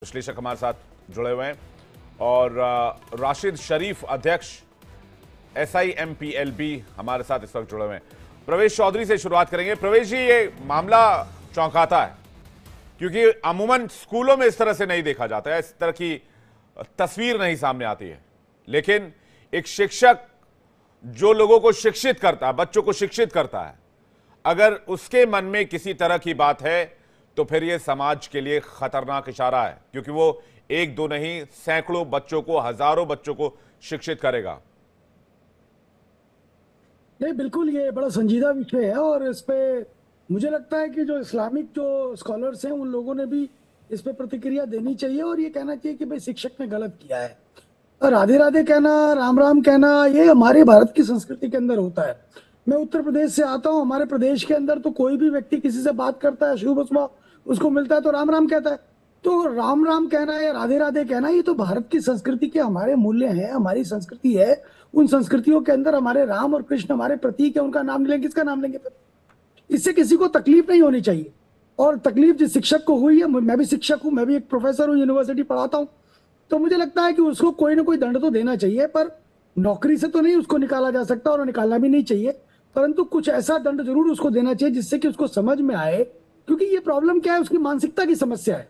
विश्लेषक हमारे साथ जुड़े हुए हैं और राशिद शरीफ अध्यक्ष SIMPLB हमारे साथ इस वक्त जुड़े हुए हैं। प्रवेश चौधरी से शुरुआत करेंगे। प्रवेश जी, ये मामला चौंकाता है क्योंकि अमूमन स्कूलों में इस तरह से नहीं देखा जाता है, इस तरह की तस्वीर नहीं सामने आती है। लेकिन एक शिक्षक जो लोगों को शिक्षित करता है, बच्चों को शिक्षित करता है, अगर उसके मन में किसी तरह की बात है तो फिर यह समाज के लिए खतरनाक इशारा है, क्योंकि वो एक दो नहीं सैकड़ों बच्चों को, हजारों बच्चों को शिक्षित करेगा। नहीं, बिल्कुल ये बड़ा संजीदा विषय है और इस पे मुझे लगता है कि जो इस्लामिक जो स्कॉलर्स हैं उन लोगों ने भी इस पे प्रतिक्रिया देनी चाहिए और ये कहना चाहिए कि भाई शिक्षक ने गलत किया है। और राधे राधे कहना, राम राम कहना, ये हमारे भारत की संस्कृति के अंदर होता है। मैं उत्तर प्रदेश से आता हूँ। हमारे प्रदेश के अंदर तो कोई भी व्यक्ति किसी से बात करता है, शुभ सुबह उसको मिलता है तो राम राम कहता है। तो राम राम कहना या राधे राधे कहना, ये तो भारत की संस्कृति के हमारे मूल्य हैं, हमारी संस्कृति है। उन संस्कृतियों के अंदर हमारे राम और कृष्ण हमारे प्रतीक है, उनका नाम लेंगे, किसका नाम लेंगे फिर? इससे किसी को तकलीफ नहीं होनी चाहिए। और तकलीफ जिस शिक्षक को हुई है, मैं भी शिक्षक हूं, मैं भी एक प्रोफेसर हूं, यूनिवर्सिटी पढ़ाता हूं, तो मुझे लगता है कि उसको कोई ना कोई दंड तो देना चाहिए, पर नौकरी से तो नहीं उसको निकाला जा सकता और निकालना भी नहीं चाहिए। परंतु कुछ ऐसा दंड जरूर उसको देना चाहिए जिससे कि उसको समझ में आए, क्योंकि ये प्रॉब्लम क्या है, उसकी मानसिकता की समस्या है।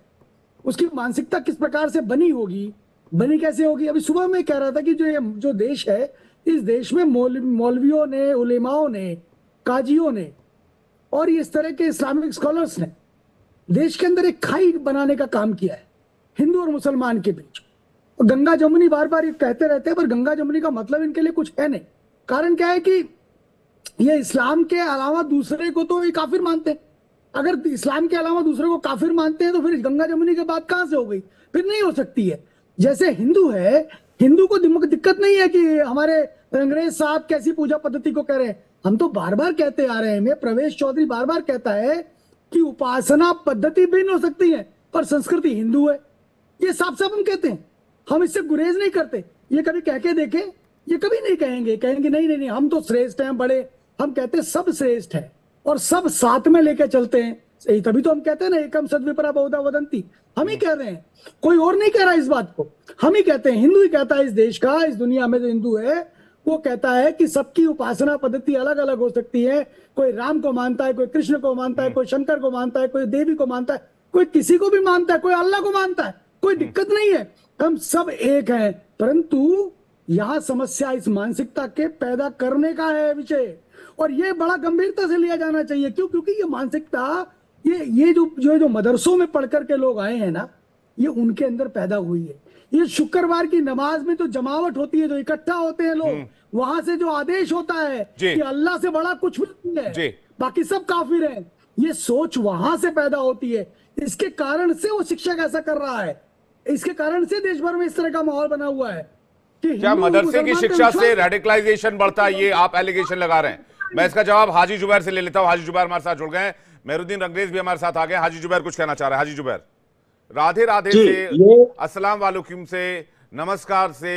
उसकी मानसिकता किस प्रकार से बनी होगी, बनी कैसे होगी। अभी सुबह में कह रहा था कि जो देश है, इस देश में मौलवियों ने, उलेमाओं ने, काजियों ने और इस तरह के इस्लामिक स्कॉलर्स ने देश के अंदर एक खाई बनाने का काम किया है हिंदू और मुसलमान के बीच। और गंगा जमुनी बार बार ये कहते रहते हैं, पर गंगा जमुनी का मतलब इनके लिए कुछ है नहीं। कारण क्या है कि ये इस्लाम के अलावा दूसरे को तो ये काफिर मानते हैं। अगर इस्लाम के अलावा दूसरे को काफिर मानते हैं तो फिर गंगा जमुनी की बात कहां से हो गई? फिर नहीं हो सकती है। जैसे हिंदू है, हिंदू को दिक्कत नहीं है कि हमारे अंग्रेज साहब कैसी पूजा पद्धति को कह रहे हैं। हम तो बार बार कहते आ रहे हैं, मैं प्रवेश चौधरी बार बार कहता है कि उपासना पद्धति भिन्न हो सकती है पर संस्कृति हिंदू है। ये साफ साफ हम कहते हैं, हम इससे गुरेज नहीं करते। ये कभी कह के देखें, ये कभी नहीं कहेंगे नहीं नहीं नहीं हम तो श्रेष्ठ हैं, बड़े। हम कहते हैं सब श्रेष्ठ है और सब साथ में लेके चलते हैं। सही, तभी तो हम कहते हैं ना, एकम सद्विपरा बहुधा वदंती। हम ही कह रहे हैं, कोई और नहीं कह रहा इस बात को, हम ही कहते हैं। हिंदू ही कहता है, इस देश का, इस दुनिया में जो हिंदू है वो कहता है कि सबकी उपासना पद्धति अलग अलग हो सकती है। कोई राम को मानता है, कोई कृष्ण को मानता है, कोई शंकर को मानता है, कोई देवी को मानता है, कोई किसी को भी मानता है, कोई अल्लाह को मानता है, कोई दिक्कत नहीं है, हम सब एक हैं। परंतु यहां समस्या इस मानसिकता के पैदा करने का है विषय, और ये बड़ा गंभीरता से लिया जाना चाहिए। क्यों? क्योंकि ये मानसिकता, ये जो मदरसों में पढ़ करके लोग आए हैं ना, ये उनके अंदर पैदा हुई है। ये शुक्रवार की नमाज में जो जमावट होती है, जो इकट्ठा होते हैं लोग, वहां से जो आदेश होता है कि अल्लाह से बड़ा कुछ भी नहीं है, बाकी सब काफिर हैं, ये सोच वहां से पैदा होती है। इसके कारण से वो शिक्षक ऐसा कर रहा है, इसके कारण से देश भर में इस तरह का माहौल बना हुआ है कि क्या मदरसे की शिक्षा से रेडिकलाइजेशन बढ़ता है, ये आप एलिगेशन लगा रहे हैं? मैं इसका जवाब हाजी जुबैर से ले लेता हूं। हाजी जुबैर हमारे साथ जुड़ गए हैं, मेहरुद्दीन रंगरेज भी हमारे साथ आ गए। हाजी जुबैर कुछ कहना चाह रहे हैं। हाजी जुबैर, राधे राधे से, अस्सलाम वालेकुम से, नमस्कार से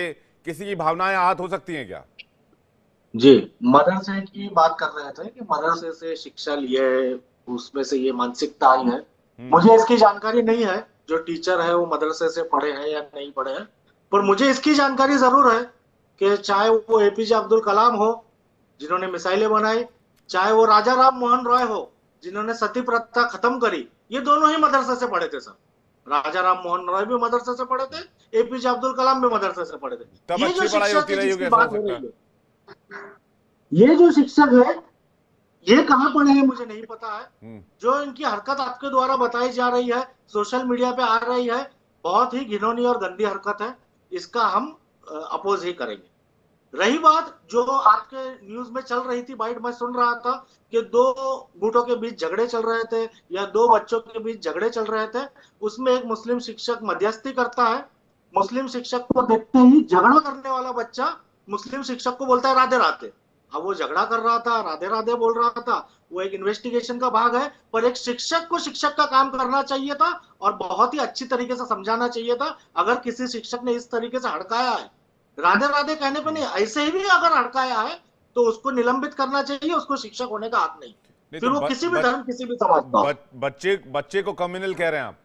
किसी की भावनाएं आहत हो सकती हैं क्या? जी, मदरसे की बात कर रहे थे कि मदरसे से शिक्षा लिए, उसमें से ये मानसिकता आई है। मुझे इसकी जानकारी नहीं है, जो टीचर है वो मदरसे से पढ़े हैं या नहीं पढ़े हैं, पर मुझे इसकी जानकारी जरूर है कि चाहे वो APJ अब्दुल कलाम हो जिन्होंने मिसाइलें बनाई, चाहे वो राजा राम मोहन रॉय हो जिन्होंने सती प्रथा खत्म करी, ये दोनों ही मदरसे से पढ़े थे। सब, राजा राम मोहन रॉय भी मदरसे से पढ़े थे, APJ अब्दुल कलाम भी मदरसे से पढ़े थे। ये जो शिक्षक है जिसकी बात हो रही है, ये जो शिक्षक है ये कहाँ पढ़े हैं मुझे नहीं पता है। जो इनकी हरकत आपके द्वारा बताई जा रही है, सोशल मीडिया पे आ रही है, बहुत ही घिनौनी और गंदी हरकत है। इसका हम अपोज ही करेंगे। रही बात जो आपके न्यूज में चल रही थी, बाइट में सुन रहा था कि दो गुटों के बीच झगड़े चल रहे थे या दो बच्चों के बीच झगड़े चल रहे थे, उसमें एक मुस्लिम शिक्षक मध्यस्थी करता है। मुस्लिम शिक्षक को देखते ही झगड़ा करने वाला बच्चा मुस्लिम शिक्षक को बोलता है राधे राधे। अब वो झगड़ा कर रहा था, राधे राधे बोल रहा था, वो एक इन्वेस्टिगेशन का भाग है, पर एक शिक्षक को शिक्षक का काम करना चाहिए था और बहुत ही अच्छी तरीके से समझाना चाहिए था। अगर किसी शिक्षक ने इस तरीके से हड़काया है, राधे राधे कहने पे नहीं, ऐसे ही भी अगर हड़काया है तो उसको निलंबित करना चाहिए, उसको शिक्षक होने का हक नहीं। फिर वो किसी भी धर्म, किसी भी समाज का। बच्चे को कम्युनल कह रहे हैं आप?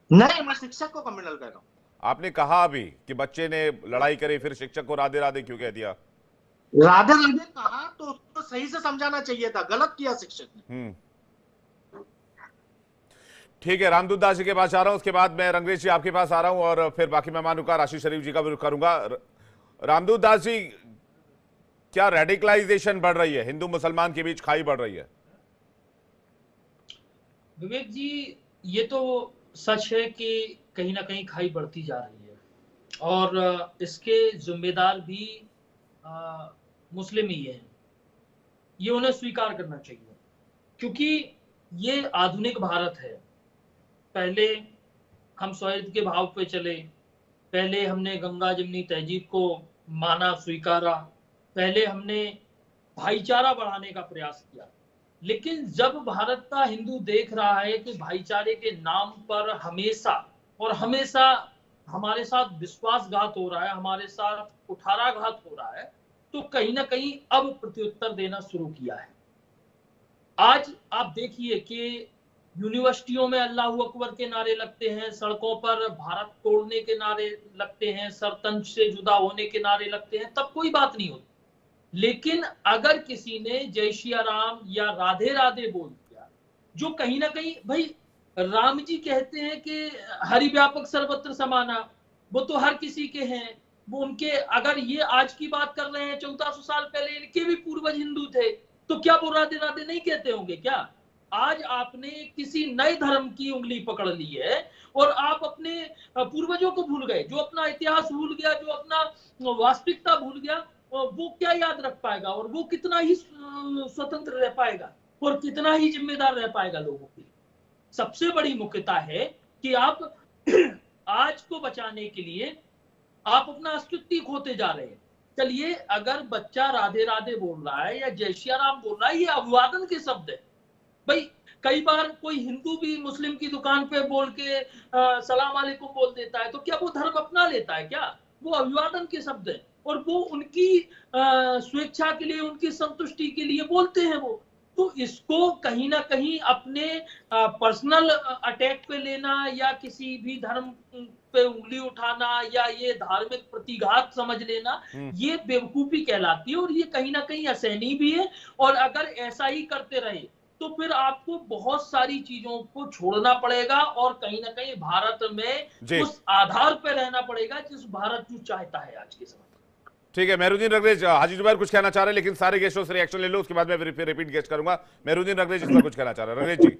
नहीं, मैं शिक्षक को कम्युनल कह रहा हूँ। आपने कहा अभी कि बच्चे ने लड़ाई करी, फिर शिक्षक को राधे राधे क्यों कह दिया? राधे राधे कहा तो उसको सही से समझाना चाहिए था, गलत किया शिक्षक ने। ठीक है, रामदूत दास जी के पास आ रहा हूं, उसके बाद मैं रंगरेज जी आपके पास आ रहा हूं और फिर बाकी मेहमानों का आशीष शरीफ जी का भी करूंगा। रामदूत दास जी, क्या रेडिकलाइजेशन बढ़ रही है, हिंदू मुसलमान के बीच खाई बढ़ रही है? विवेक जी, ये तो सच है कि कहीं ना कहीं खाई बढ़ती जा रही है और इसके जिम्मेदार भी मुस्लिम ही हैं। ये उन्हें स्वीकार करना चाहिए, क्योंकि ये आधुनिक भारत है। पहले हम सौहार्द के भाव पे चले, पहले हमने गंगा जमनी तहजीब को माना, स्वीकारा, पहले हमने भाईचारा बढ़ाने का प्रयास किया। लेकिन जब भारत का हिंदू देख रहा है कि भाईचारे के नाम पर हमेशा और हमेशा हमारे साथ विश्वासघात हो रहा है, हमारे साथ कुठाराघात हो रहा है, तो कहीं ना कहीं अब प्रत्युत्तर देना शुरू किया है। आज आप देखिए कि यूनिवर्सिटियों में अल्लाह अकबर के नारे लगते हैं, सड़कों पर भारत तोड़ने के नारे लगते हैं, सरतंज से जुदा होने के नारे लगते हैं, तब कोई बात नहीं होती। लेकिन अगर किसी ने जय श्री राम या राधे राधे बोल दिया, जो कहीं ना कहीं, भाई राम जी कहते हैं कि हरि व्यापक सर्वत्र समाना, वो तो हर किसी के हैं, वो उनके, अगर ये आज की बात कर रहे हैं 1400 साल पहले इनके भी पूर्वज हिंदू थे, तो क्या वो राधे राधे नहीं कहते होंगे क्या? आज आपने किसी नए धर्म की उंगली पकड़ ली है और आप अपने पूर्वजों को भूल गए। जो अपना इतिहास भूल गया, जो अपना वास्तविकता भूल गया, वो क्या याद रख पाएगा और वो कितना ही स्वतंत्र रह पाएगा और कितना ही जिम्मेदार रह पाएगा लोगों के लिए। सबसे बड़ी मुख्यता है कि आप आज को बचाने के लिए आप अपना अस्तित्व खोते जा रहे हैं। चलिए, अगर बच्चा राधे राधे बोल रहा है या जय श्री राम बोल रहा है, ये अभिवादन के शब्द है। भाई कई बार कोई हिंदू भी मुस्लिम की दुकान पे बोल के सलाम अलैकुम बोल देता है, तो क्या वो धर्म अपना लेता है क्या? वो अभिवादन के शब्द है और वो उनकी स्वेच्छा के लिए, उनकी संतुष्टि के लिए बोलते हैं वो। तो इसको कहीं ना कहीं अपने पर्सनल अटैक पे लेना या किसी भी धर्म पे उंगली उठाना या ये धार्मिक प्रतिघात समझ लेना, ये बेवकूफी कहलाती है और ये कहीं ना कहीं असहनीय भी है। और अगर ऐसा ही करते रहे तो फिर आपको बहुत सारी चीजों को छोड़ना पड़ेगा और कहीं ना कहीं भारत में उस आधार पर रहना पड़ेगा जिस भारत जो चाहता है आज के समय। ठीक है, मेहरुद्दीन रंगरेज, हाजी जुबैर कुछ कहना चाह रहे हैं, लेकिन सारे गेस्टों से रिएक्शन ले लो, उसके बाद मैं रिपीट गेस्ट करूंगा। मेहरुद्दीन रंगरेज इस पर कुछ कहना चाह रहे हैं। रंगरेज जी,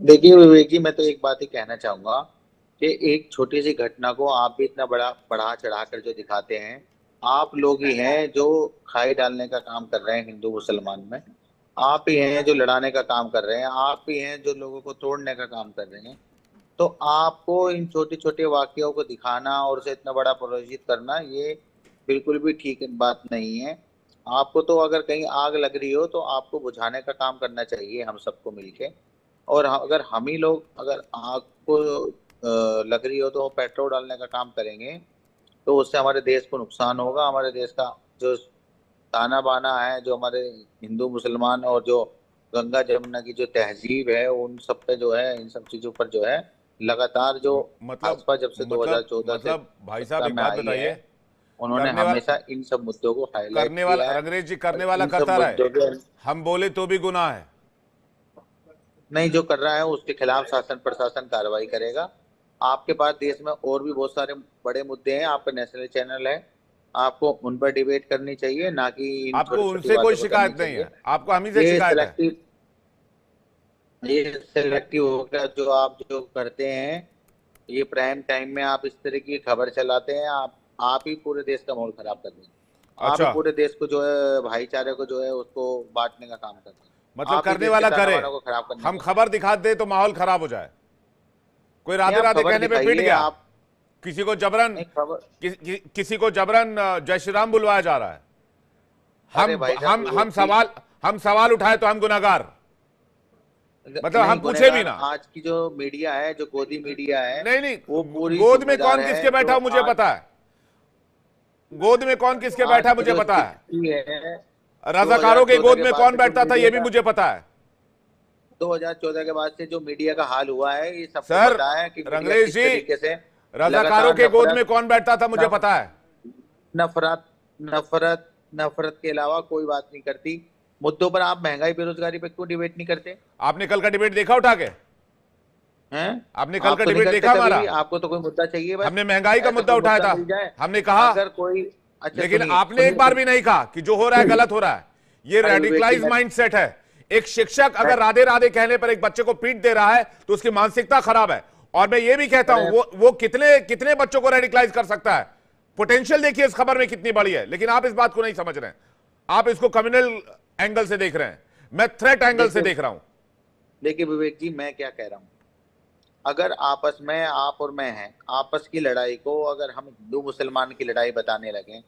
देखिए विवेक जी, मैं तो एक बात ही कहना चाहूंगा कि एक छोटी सी घटना को आप भी इतना बड़ा बढ़ा चढ़ा कर जो दिखाते हैं, आप लोग ही हैं जो खाई डालने का काम कर रहे हैं हिंदू मुसलमान में, आप ही हैं जो लड़ाने का काम कर रहे हैं, आप ही हैं जो लोगों को तोड़ने का काम कर रहे हैं। तो आपको इन छोटे छोटे वाक्यों को दिखाना और उसे इतना बड़ा प्रदर्शित करना, ये बिल्कुल भी ठीक बात नहीं है। आपको तो अगर कहीं आग लग रही हो तो आपको बुझाने का काम करना चाहिए हम सबको मिलके। और अगर हम ही लोग अगर आग को लग रही हो तो पेट्रोल डालने का काम करेंगे तो उससे हमारे देश को नुकसान होगा। हमारे देश का जो ताना बाना है, जो हमारे हिंदू मुसलमान और जो गंगा जमुना की जो तहजीब है, उन सब पे जो है, इन सब चीजों पर जो है लगातार जो भाजपा जब से 2014 से भाई साहब एक बात बताइए, उन्होंने हमेशा इन सब मुद्दों को हाईलाइट करने वाला, अंग्रेज जी करने वाला करता रहा है, हम बोले तो भी गुनाह है। नहीं, जो कर रहा है उसके खिलाफ शासन प्रशासन कार्रवाई करेगा। आपके पास देश में और भी बहुत सारे बड़े मुद्दे हैं, आपका नेशनल चैनल है, आपको उन पर डिबेट करनी चाहिए, ना कि आपको उनसे कोई शिकायत नहीं है, आपको हम ही से शिकायत है। ये सेलेक्टिव होगा जो आप जो करते हैं, ये प्राइम टाइम में आप इस तरह की खबर चलाते हैं, आप ही पूरे देश का माहौल खराब कर रहे हैं। अच्छा। आप पूरे देश को जो है भाईचारे को जो है उसको बांटने का काम करते हैं। मतलब करने वाला करे, हम खबर दिखा दे तो माहौल खराब हो जाए। कोई राधे राधे कहने पे पिट गया, आप किसी को जबरन किसी को जबरन जय श्री राम बुलवाया जा रहा है। हम सवाल उठाए तो हम गुनाहगार, मतलब हम पूछे भी ना। आज की जो मीडिया है, जो गोदी मीडिया है, नहीं वो गोद में कौन किसके बैठा मुझे पता है, गोद में कौन किसके बैठा मुझे पता है, रजाकारों के गोद में कौन बैठता था ये भी मुझे पता है। 2014 के बाद से जो मीडिया का हाल हुआ है, ये सबको सर, पता है कि मीडिया रंगरेज किस जी, तरीके से रजाकारों के गोद में कौन बैठता था मुझे पता है। नफरत नफरत नफरत के अलावा कोई बात नहीं करती। मुद्दों पर आप महंगाई बेरोजगारी पे क्यों डिबेट नहीं करते? आपने कल का डिबेट देखा उठा के? हैं? आपने कल आप का तो नहीं डिबेट करते देखा कभी हमारा? भी। आपको तो कोई मुद्दा चाहिए बस। हमने महंगाई का ऐसा मुद्दा कोई उठाया था। मिल जाए। हमने कहा अगर कोई अच्छा लेकिन सुनिए, आपने सुनिए, एक बार भी नहीं कहा कि जो हो रहा है गलत हो रहा है। ये अरे विवेक रेडिकलाइज जी, माइंडसेट है। एक शिक्षक अगर राधे राधे कहने पर एक बच्चे को पीट दे रहा है तो उसकी मानसिकता खराब है। और मैं ये भी कहता हूं वो कितने कितने बच्चों को रेडिकलाइज कर सकता है। पोटेंशियल देखिए इस खबर में कितनी बड़ी है, लेकिन आप इस बात को नहीं समझ रहे हैं। आप इसको कम्युनल एंगल से देख रहे हैं, मैं थ्रेट एंगल से देख रहा हूं। देखिए विवेक जी, मैं क्या कह रहा हूं, अगर आपस में आप और मैं हैं, आपस की लड़ाई को अगर हम हिंदू मुसलमान की लड़ाई बताने लगे,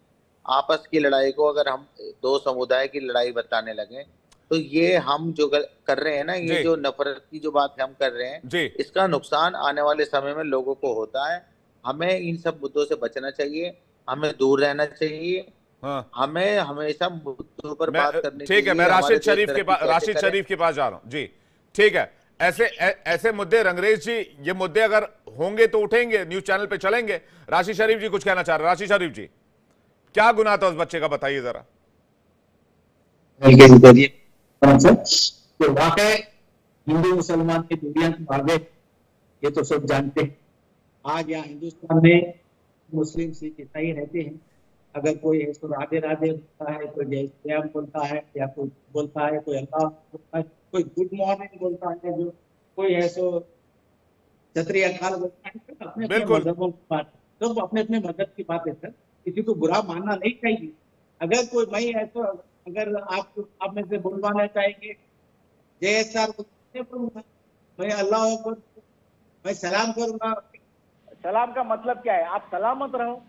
आपस की लड़ाई को अगर हम दो समुदाय की लड़ाई बताने लगे, तो ये हम जो कर रहे हैं ना, ये जो नफरत की जो बात हम कर रहे हैं, इसका नुकसान आने वाले समय में लोगों को होता है। हमें इन सब मुद्दों से बचना चाहिए, हमें दूर रहना चाहिए। हमें हमेशा मुद्दों पर बात करनी चाहिए। ठीक है, मैं राशिद शरीफ के पास जा रहा हूं जी। ठीक है, ऐसे मुद्दे रंगरेज जी, ये मुद्दे अगर होंगे तो उठेंगे, न्यूज चैनल पे चलेंगे। राशिद शरीफ जी कुछ कहना चाह रहे हैं। राशिद शरीफ जी, क्या गुनाह था उस बच्चे का, बताइए जरा। तो वाकई हिंदू मुसलमान की दुनिया की बातें ये तो सब जानते हैं। आज यहाँ हिंदुस्तान में मुस्लिम सिख ईसाई रहते हैं। अगर कोई है तो राधे राधे बोलता है, कोई जय श्री राम बोलता है, या कोई बोलता है, कोई अल्लाह बोलता है, कोई गुड मॉर्निंग बोलता है, जो कोई है सो छतरी अकाल बोलता है। अपने अपने मजहबों की बात, तो अपने अपने मजहब की बात है सर, किसी को बुरा मानना नहीं चाहिए। अगर कोई मैं है तो अगर आप में से बोलवाना चाहेंगे जय सर, मैं अल्लाह अकबर, मैं सलाम करूंगा। सलाम का मतलब क्या है? आप सलामत रहो।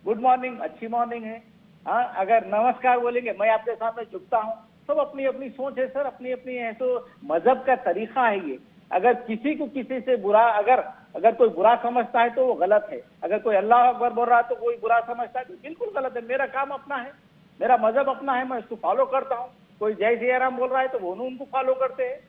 गुड मॉर्निंग अच्छी मॉर्निंग है। हाँ, अगर नमस्कार बोलेंगे मैं आपके सामने झुकता हूँ। सब अपनी अपनी सोच है सर, अपनी अपनी है तो मजहब का तरीका है ये। अगर किसी को किसी से बुरा अगर कोई बुरा समझता है तो वो गलत है। अगर कोई अल्लाह अकबर बोल रहा है तो कोई बुरा समझता है तो बिल्कुल गलत है। मेरा काम अपना है, मेरा मजहब अपना है, मैं उसको फॉलो करता हूँ। कोई जय श्री राम बोल रहा है तो वो उनको फॉलो करते हैं।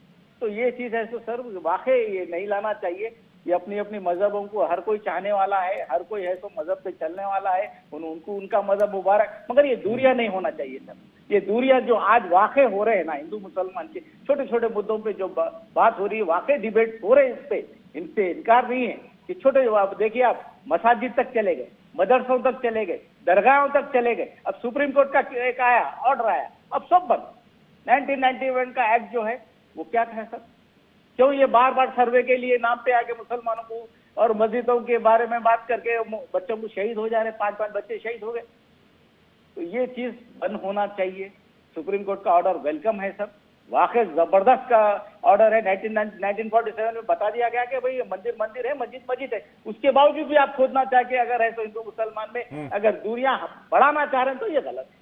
तो ये चीज है तो सर वाकई ये नहीं लाना चाहिए। ये अपनी अपनी मजहबों को हर कोई चाहने वाला है, हर कोई है तो मजहब पे चलने वाला है, उनको उनका मजहब मुबारक। मगर ये दूरियां नहीं होना चाहिए सर। ये दूरियां जो आज वाकई हो रहे हैं ना हिंदू मुसलमान के छोटे छोटे मुद्दों पे जो बात हो रही है, वाकई डिबेट हो रहे हैं इस पे, इनसे इनकार नहीं है कि छोटे देखिए आप मसाजिद तक चले गए, मदरसों तक चले गए, दरगाहों तक चले गए। अब सुप्रीम कोर्ट का एक आया ऑर्डर आया, अब सब बंद। 1991 का एक्ट जो है वो क्या है सर? क्यों ये बार बार सर्वे के लिए नाम पे आके मुसलमानों को और मस्जिदों के बारे में बात करके बच्चों को शहीद हो जा रहे, 5-5 बच्चे शहीद हो गए। तो ये चीज बंद होना चाहिए। सुप्रीम कोर्ट का ऑर्डर वेलकम है सर, वाकई जबरदस्त का ऑर्डर है। 1947 में बता दिया गया कि भाई मंदिर मंदिर है, मस्जिद मस्जिद है। उसके बावजूद भी आप खोदना चाह के अगर है तो हिंदू मुसलमान में अगर दूरियां बढ़ाना चाह रहे हैं तो ये गलत है,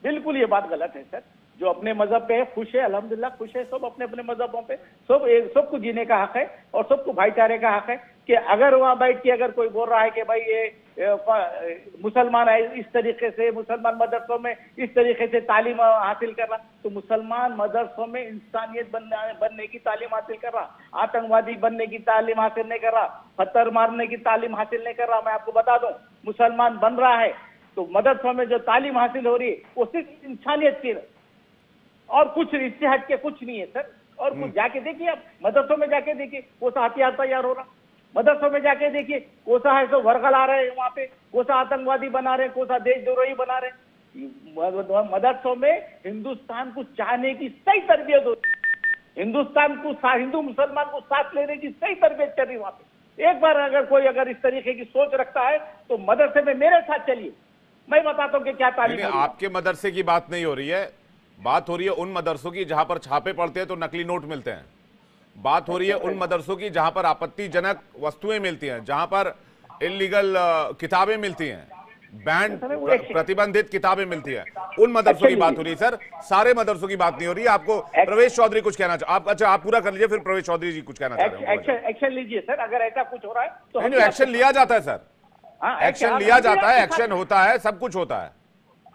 बिल्कुल ये बात गलत है सर। जो अपने मजहब पे है खुश है, अल्हम्दुलिल्लाह खुश है, सब अपने अपने मजहबों पे सबको जीने का हक है और सबको भाईचारे का हक है। कि अगर वहां बैठ के अगर कोई बोल रहा है कि भाई ये मुसलमान है इस तरीके से, मुसलमान मदरसों में इस तरीके से तालीम हासिल कर रहा, तो मुसलमान मदरसों में इंसानियत बनने की तालीम हासिल कर रहा, आतंकवादी बनने की तालीम हासिल नहीं कर रहा, पत्थर मारने की तालीम हासिल नहीं कर रहा। मैं आपको बता दूं, मुसलमान बन रहा है तो मदरसों में जो तालीम हासिल हो रही है वो सिर्फ इंसानियत की और कुछ इससे हट के कुछ नहीं है सर। और कुछ जाके देखिए आप मदरसों में जाके देखिए कौन सा हथियार तैयार हो रहा, मदरसों में जाके देखिए कौन सा है सो वर्गल आ रहे हैं वहां पे, कौन सा आतंकवादी बना रहे हैं, कौन सा देशद्रोही बना रहे हैं। मदरसों में हिंदुस्तान को चाहने की सही तरबियत होती है, हिंदुस्तान को हिंदू मुसलमान को साथ लेने की सही तरबियत कर रही है वहां पे। एक बार अगर कोई इस तरीके की सोच रखता है तो मदरसे में मेरे साथ चलिए, मैं बताता हूँ कि क्या तालीम। आपके मदरसे की बात नहीं हो रही है, बात हो रही है उन मदरसों की जहां पर छापे पड़ते हैं तो नकली नोट मिलते हैं। बात हो रही है उन मदरसों की जहां पर आपत्तिजनक वस्तुएं मिलती हैं, जहां पर इलीगल किताबें मिलती हैं, बैंड प्रतिबंधित किताबें मिलती हैं, उन मदरसों की बात हो रही है सर। सारे मदरसों की बात नहीं हो रही है। आपको प्रवेश चौधरी कुछ कहना चाह, अच्छा आप पूरा कर लीजिए, फिर प्रवेश चौधरी जी कुछ कहना चाह रहे हैं। एक्शन लीजिए सर, अगर ऐसा कुछ हो रहा है तो नहीं, एक्शन लिया जाता है सर, एक्शन लिया जाता है, एक्शन होता है, सब कुछ होता है।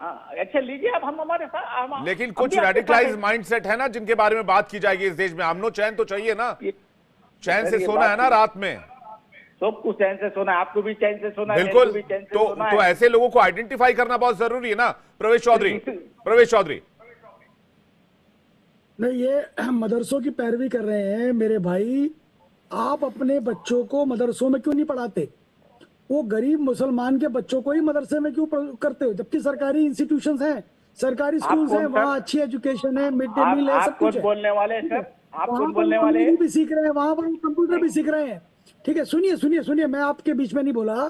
एक्शन लीजिए आप, हम हमारे साथ लेकिन हम कुछ भी आपके साथ रेडिकलाइज हैं। माइंडसेट है ना जिनके बारे में बात की जाएगी इस देश में। अमनो चैन तो चाहिए ना, चैन सर, से ये सोना बात है ना रात में। सबको चैन से सोना है, आपको भी चैन से सोना है, मेरे बिल्कुल। को भी चैन से तो सोना तो है। ऐसे लोगों को आइडेंटिफाई करना बहुत जरूरी है ना। प्रवेश चौधरी, प्रवेश चौधरी। नहीं, ये मदरसों की पैरवी कर रहे हैं मेरे भाई। आप अपने बच्चों को मदरसों में क्यों नहीं पढ़ाते? वो गरीब मुसलमान के बच्चों को ही मदरसे में क्यों करते हो, जबकि सरकारी इंस्टीट्यूशंस हैं, सरकारी स्कूल्स हैं, वहाँ अच्छी एजुकेशन है, मिड डे मील है, सब कुछ है। बोलने वाले ठीक है? सर, आप वहाँ कौन पर बोलने वो वाले अंग्रेजी हैं? भी सीख रहे हैं, वहाँ पर वो कंप्यूटर भी सीख रहे हैं। ठीक है, सुनिए सुनिए सुनिए, मैं आपके बीच में नहीं बोला।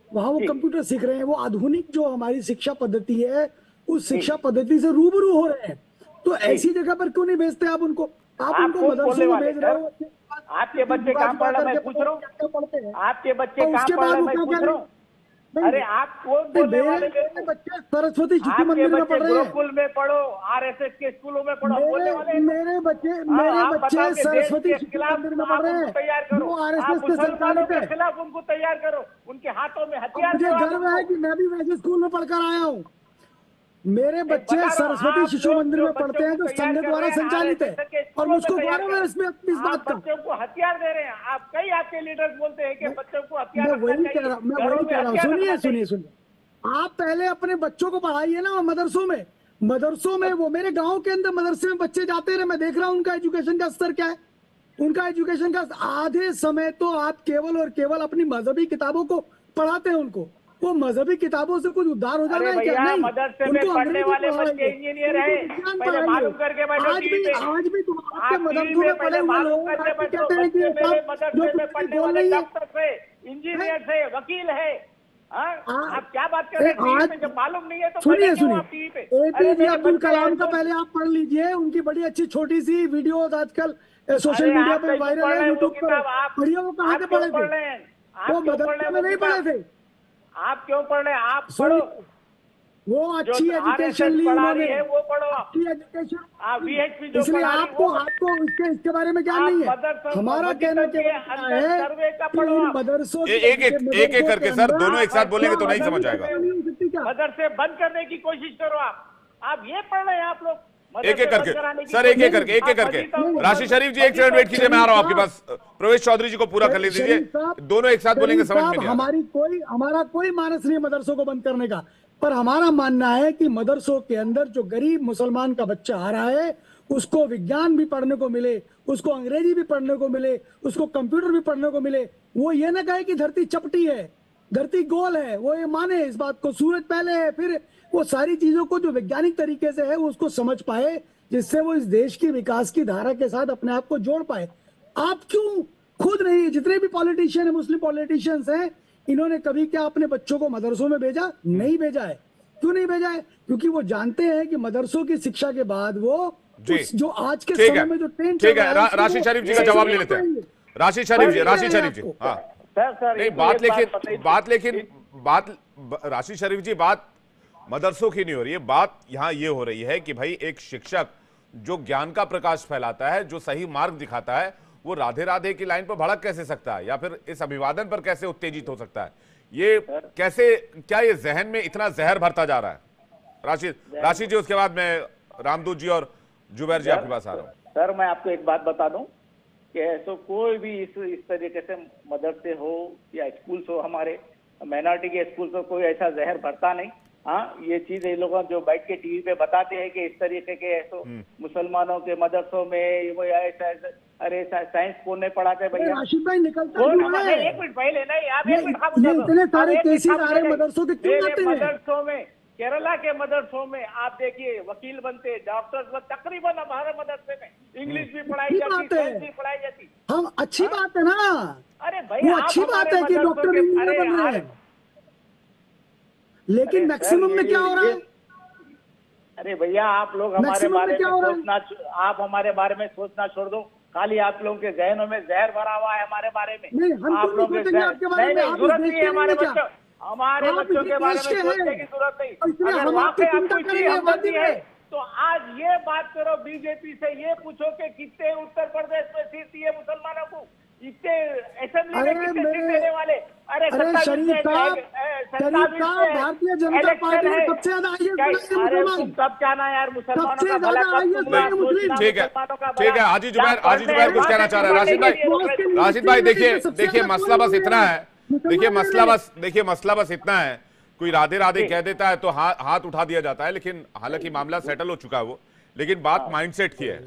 वहाँ वो कंप्यूटर सीख रहे हैं, वो आधुनिक जो हमारी शिक्षा पद्धति है उस शिक्षा पद्धति से रूबरू हो रहे हैं। तो ऐसी जगह पर क्यों नहीं भेजते आप उनको? आप उनको कौन मदरसों बोलने में वाले भेज रहे सर? हो। आपके बच्चे कहाँ पढ़ रहे हैं, मैं पूछ रहा हूँ। पढ़ते हैं आपके बच्चे और कहाँ उसके पढ़ बाद रहे हैं, वो मैं क्या पूछ कह रहा रहे हूँ। हैं? अरे आप कौन बोलने वाले मेरे मेरे को? बच्चे सरस्वती शिशु आपके मंदिर में बच्चे पढ़ रहे हैं। गुरुकुल में पढ़ो, आरएसएस के स्कूलों में पढ़ो, बोलने वाले हैं? मेरे बच्चे आप बताओ कि देश सरस्वती के शिशु खिलाफ मंदिर में आप पढ़ रहे उनको हैं। तैयार करो, वो आप आरएसएस के मुसलमानों संचालित के है। खिलाफ उनको तैयार करो, उनके हाथों में और हथियार मुझे दिलवा गर्व है दो। कि मैं भी वैसे स्कूल में पढ़कर आया हूँ। मेरे बता बच्चे रहा हूँ, सरस्वती आप शिशु लोग मंदिर जो में पढ़ते बच्चों हैं, को जो तैयार संघ कर द्वारा रहे हैं, संचालित है, RSS के और स्कूलों में मुझको तैयार गौरव है कर इस आप बात का। बच्चों को हथियार दे रहे हैं। आप कई आपके लीडर्स बोलते हैं कि बच्चों को हथियार मैं रखना वही चाहिए, कह रहा मैं घरों वही में कह रहा हूँ। हथियार सुनिए रखना सुनिए चाहिए। सुनिए, आप पहले अपने बच्चों को पढ़ाइए ना मदरसों में। मदरसों में वो मेरे गांव के अंदर मदरसे में बच्चे जाते रहे, मैं देख रहा हूँ उनका एजुकेशन का स्तर क्या है। उनका एजुकेशन का आधे समय तो आप केवल और केवल अपनी मजहबी किताबों को पढ़ाते हैं उनको। वो मजहबी किताबों से कुछ उद्धार हो जाना अरे है क्या? भैया, नहीं, मदरसे में उनको पढ़ने अंग्रेजी वाले बच्चे पढ़ाइए, इंजीनियर उनको हैं, विज्ञान पहले पढ़ाइए। मालूम करके बैठो टीवी पे। आज भी तो आपके आप टीवी मदरसों में में पढ़े पहले हुए मालूम लोग करके आज भी बैठो, कहते हैं कि बच्चे मेरे साहब जो मदरसे में कुछ पढ़ने बोल वाले रही है। डॉक्टर है, इंजीनियर है, वकील है। आप क्या बात कर रहे हैं टीवी आज पे? जब मालूम नहीं है तो सुनिए बैठे क्यों सुनिए, आप टीवी पे? अरे एपीजे मेरे अब्दुल बच्चे कलाम हैं का तो। पहले आप पढ़ लीजिए, उनकी बड़ी अच्छी छोटी सी वीडियोस आजकल सोशल अरे मीडिया आप पे कहीं वायरल पढ़ है, रहे हैं वो यूट्यूब पर किताब? आप पढ़िए। वो कहाँ आप से क्यों पढ़े पढ़ थे? रहे हैं? वो आप क्यों पढ़ रहे मदरसे हैं में वो नहीं पढ़े किताब? थे। आप क्यों पढ़ रहे हैं? आप सुनिए, पढ़ो, वो जो अच्छी एजुकेशन आरएसएस ली पढ़ा उन्होंने, रही है वो पढ़ो। आप अच्छी एजुकेशन। वीएचपी जो इसलिए पढ़ा रही आपको वो आपको इसके बारे में ज्ञान आप नहीं है। मदरसों हमारा मस्जिदों कहना के केवल इतना अंदर है सर्वे का कि पढ़ो। इन आप मदरसों एक एक करके सर, दोनों एक साथ बोलेंगे तो नहीं समझ आएगा। मदरसे बंद करने की कोशिश करो। आप ये पढ़ रहे हैं आप लोग? एक एक करके सर, एक एक करके राशि शरीफ जी, एक सेकंड वेट कीजिए, मैं आ रहा हूं आपके पास। प्रवेश चौधरी जी को पूरा कर लीजिए, दोनों एक साथ बोलेंगे समझ में नहीं आ रहा। हमारा कोई मानस नहीं है मदरसों को बंद करने का, पर हमारा मानना है कि मदरसों के अंदर जो गरीब मुसलमान का बच्चा आ रहा है उसको विज्ञान भी पढ़ने को मिले, उसको अंग्रेजी भी पढ़ने को मिले, उसको कंप्यूटर भी पढ़ने को मिले। वो ये ना कहे कि धरती चपटी है, धरती गोल है, वो ये माने इस बात को, सूरज पहले है, फिर वो सारी चीजों को जो वैज्ञानिक तरीके से है वो उसको समझ पाए, जिससे वो इस देश की विकास की धारा के साथ अपने आप को जोड़ पाए। आप क्यों खुद नहीं, जितने भी पॉलिटिशियन है, मुस्लिम पॉलिटिशियंस हैं, इन्होंने कभी क्या अपने बच्चों को मदरसों में भेजा? नहीं भेजा है। क्यों नहीं भेजा है? क्योंकि वो जानते हैं कि मदरसों की शिक्षा के बाद वो जो आज के समय में जो ट्रेंड ठीक है, राशि शरीफ जी का जवाब ले लेते हैं। राशि शरीफ जी, हाँ नहीं, बात राशि शरीफ जी, बात मदरसों की नहीं हो रही है, बात यहां ये हो रही है कि भाई एक शिक्षक जो ज्ञान का प्रकाश फैलाता है, जो सही मार्ग दिखाता है, वो राधे राधे की लाइन पर भड़क कैसे सकता है, या फिर इस अभिवादन पर कैसे उत्तेजित हो सकता है? ये कैसे, क्या ये जहन में इतना जहर भरता जा रहा है? राशि जी, उसके बाद मैं रामदूत जी और जुबैर जी आपके पास आ रहा हूँ। सर मैं आपको एक बात बता दूं कि ऐसा कोई भी इस तरीके से मदरसे हो या स्कूल हो, हमारे माइनॉरिटी के स्कूल हो, कोई ऐसा जहर भरता नहीं। हाँ, ये चीज ये लोग जो बैठ के टीवी पे बताते हैं कि इस तरीके के ऐसो मुसलमानों के मदरसों में वो ऐसा, अरे साइंस कौन नहीं पढ़ाते भैया? राशिद भाई निकलता एक है। मिनट पहले नहीं, आप ये एक मिनट इतने सारे केसेस आ रहे हैं मदरसों के, क्यों आते हैं? मदरसों में, केरला के मदरसों में आप देखिए वकील बनते, डॉक्टर, तकरीबन हमारे मदरसे में इंग्लिश भी पढ़ाई जाती, साइंस भी पढ़ाई जाती। हम अच्छी बात है ना, अरे भाई वो अच्छी बात है कि डॉक्टर इंजीनियर बन रहे हैं, लेकिन मैक्सिमम में क्या हो रहा है? अरे भैया, आप लोग हमारे बारे में सोचना, आप हमारे बारे में सोचना छोड़ दो। खाली आप लोगों के जहनों में जहर भरा हुआ है हमारे बारे में। आप लोग के जरूरत नहीं है हमारे बच्चों के बारे में सोचने की जरूरत नहीं। अगर वाकई आपको इतनी हमदर्दी है तो आज ये बात करो बीजेपी से, ये पूछो कि कितने उत्तर प्रदेश में सीट दिए मुसलमानों को, इतने असेंबली में कितने सीट देने वाले? अरे तरीका भारतीय जनता पार्टी ने सबसे ज्यादा आईएएस अरे तुम सब क्या ना यार, मुसलमानों का भला कब तुम लोग सोचना, ठीक है मुसलमानों का ठीक है। हाजी जुबैर कुछ कहना चाह रहे हैं। राशिद भाई देखिए मसला बस इतना है, देखिए मसला बस इतना है, कोई राधे राधे कह देता है तो हाथ उठा दिया जाता है, लेकिन हालांकि मामला सेटल हो चुका है वो, लेकिन बात माइंडसेट की है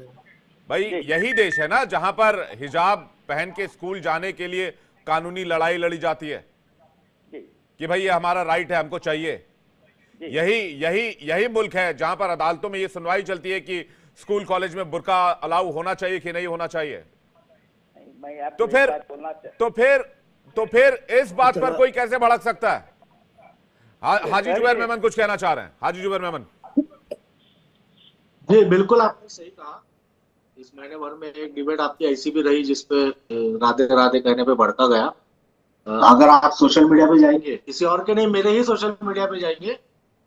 भाई। यही देश है ना जहां पर हिजाब पहन के स्कूल जाने के लिए कानूनी लड़ाई लड़ी जाती है कि भाई ये हमारा राइट है, हमको चाहिए। यही मुल्क है जहां पर अदालतों में ये सुनवाई चलती है कि स्कूल कॉलेज में बुर्का अलाउ होना चाहिए कि नहीं होना चाहिए। तो फिर इस बात पर कोई कैसे भड़क सकता है? हाजी जुबैर मेमन कुछ कहना चाह रहे हैं। हाजी जुबैर मेमन जी बिल्कुल, आपने सही कहा। इस महीने भर में एक डिबेट आपकी ऐसी भी रही जिसपे राधे राधे कहने पे भड़का गया। अगर आप सोशल मीडिया पे जाएंगे, किसी और के नहीं, मेरे ही सोशल मीडिया पे जाएंगे,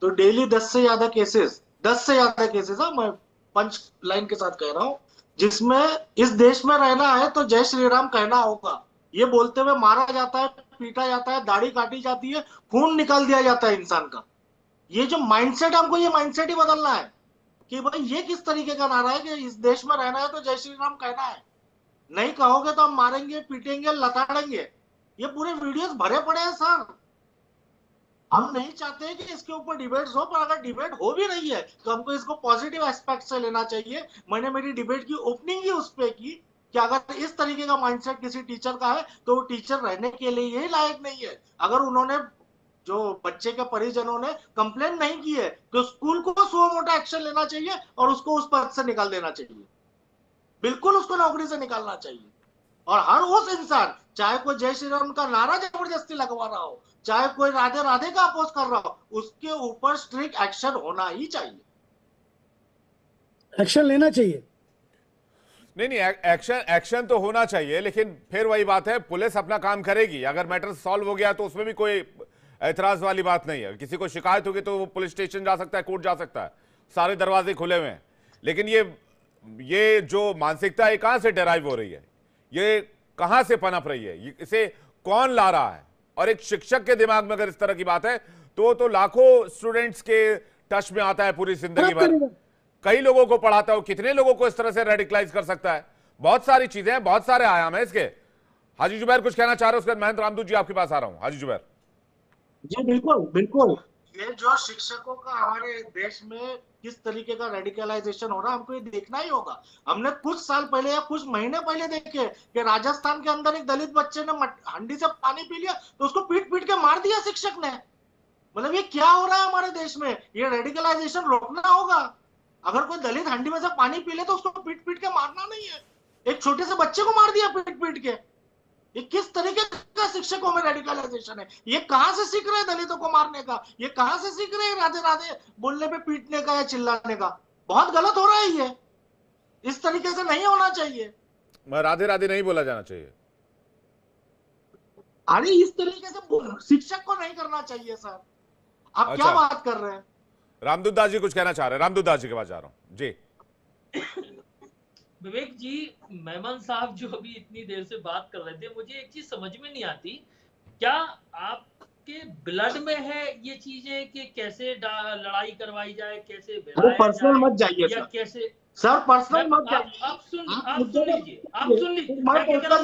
तो डेली 10 से ज्यादा केसेस मैं पंच लाइन के साथ कह रहा हूँ, जिसमें इस देश में रहना है तो जय श्री राम कहना होगा, ये बोलते हुए मारा जाता है, पीटा जाता है, दाढ़ी काटी जाती है, खून निकाल दिया जाता है इंसान का। ये जो माइंडसेट, हमको ये माइंडसेट ही बदलना है कि भाई ये किस तरीके का नारा है कि इस देश में रहना है तो जय श्री राम कहना है, नहीं कहोगे तो हम मारेंगे, पीटेंगे, लताड़ेंगे। ये पूरे वीडियोस भरे पड़े हैं सर। हम नहीं चाहते कि इसके ऊपर डिबेट्स हो, पर अगर डिबेट हो भी रही है तो हमको इसको पॉजिटिव एस्पेक्ट से लेना चाहिए। मैंने मेरी डिबेट की ओपनिंग ही उस पे की कि अगर इस तरीके का माइंडसेट किसी टीचर का है तो वो टीचर रहने के लिए ही लायक नहीं है। अगर उन्होंने, जो बच्चे के परिजनों ने कंप्लेन नहीं की है, तो स्कूल को सुओ मोटा एक्शन लेना चाहिए और उसको उस पद से निकाल देना चाहिए। बिल्कुल उसको नौकरी से निकालना चाहिए। और हर उस इंसान, चाहे कोई जय श्री राम का नारा जबरदस्ती लगवा रहा हो, चाहे कोई राधे राधे का अपोज कर रहा हो, उसके ऊपर स्ट्रिक्ट एक्शन होना ही चाहिए। एक्शन लेना चाहिए। नहीं, एक्शन तो होना चाहिए, लेकिन फिर वही बात है, पुलिस अपना काम करेगी। अगर मैटर सॉल्व हो गया तो उसमें भी कोई ऐतराज वाली बात नहीं है। किसी को शिकायत होगी तो वो पुलिस स्टेशन जा सकता है, कोर्ट जा सकता है, सारे दरवाजे खुले हुए हैं। लेकिन ये जो मानसिकता है कहां से डेराइव हो रही है, ये कहां से पनप रही है, इसे कौन ला रहा है? और एक शिक्षक के दिमाग में अगर इस तरह की बात है तो लाखों स्टूडेंट्स के टच में आता है पूरी जिंदगी भर, कई लोगों को पढ़ाता है, कितने लोगों को इस तरह से रेडिकलाइज कर सकता है। बहुत सारी चीजें हैं, बहुत सारे आयाम है इसके। हाजी जुबैर कुछ कहना चाह रहे हैं, उसके बाद महेंद्र रामदूत जी आपके पास आ रहा हूं। हाजी जुबैर जी बिल्कुल, ये जो शिक्षकों का हमारे देश में किस तरीके का रेडिकलाइजेशन हो रहा है, हमको ये देखना ही होगा। हमने कुछ साल पहले या कुछ महीने पहले देखे कि राजस्थान के अंदर एक दलित बच्चे ने हंडी से पानी पी लिया तो उसको पीट पीट के मार दिया शिक्षक ने। मतलब ये क्या हो रहा है हमारे देश में? ये रेडिकलाइजेशन रोकना होगा। अगर कोई दलित हंडी में से पानी पी ले तो उसको पीट पीट के मारना नहीं है। एक छोटे से बच्चे को मार दिया पीट पीट के। ये किस तरीके का शिक्षकों में रेडिकलाइजेशन है? ये कहां से सीख रहे हैं दलितों को मारने का? ये कहां से सीख रहे हैं राधे राधे बोलने पे पीटने का या चिल्लाने का? बहुत गलत हो रहा है ये। इस तरीके से नहीं होना चाहिए। राधे राधे नहीं बोला जाना चाहिए। अरे इस तरीके से शिक्षक को नहीं करना चाहिए सर। आप अच्छा, क्या बात कर रहे हैं? रामदूत दास जी कुछ कहना चाह रहे हैं। रामदूत दास जी के पास जा रहा हूं जी। विवेक जी, मेमन साहब जो अभी इतनी देर से बात कर रहे थे, मुझे एक चीज समझ में नहीं आती, क्या आपके ब्लड में है ये चीजें कि कैसे लड़ाई करवाई जाए, कैसे पर्सनल मत जाइए या कैसे सर, पर्सनल मत जाइए। आप सुन लीजिए मैं कह रहा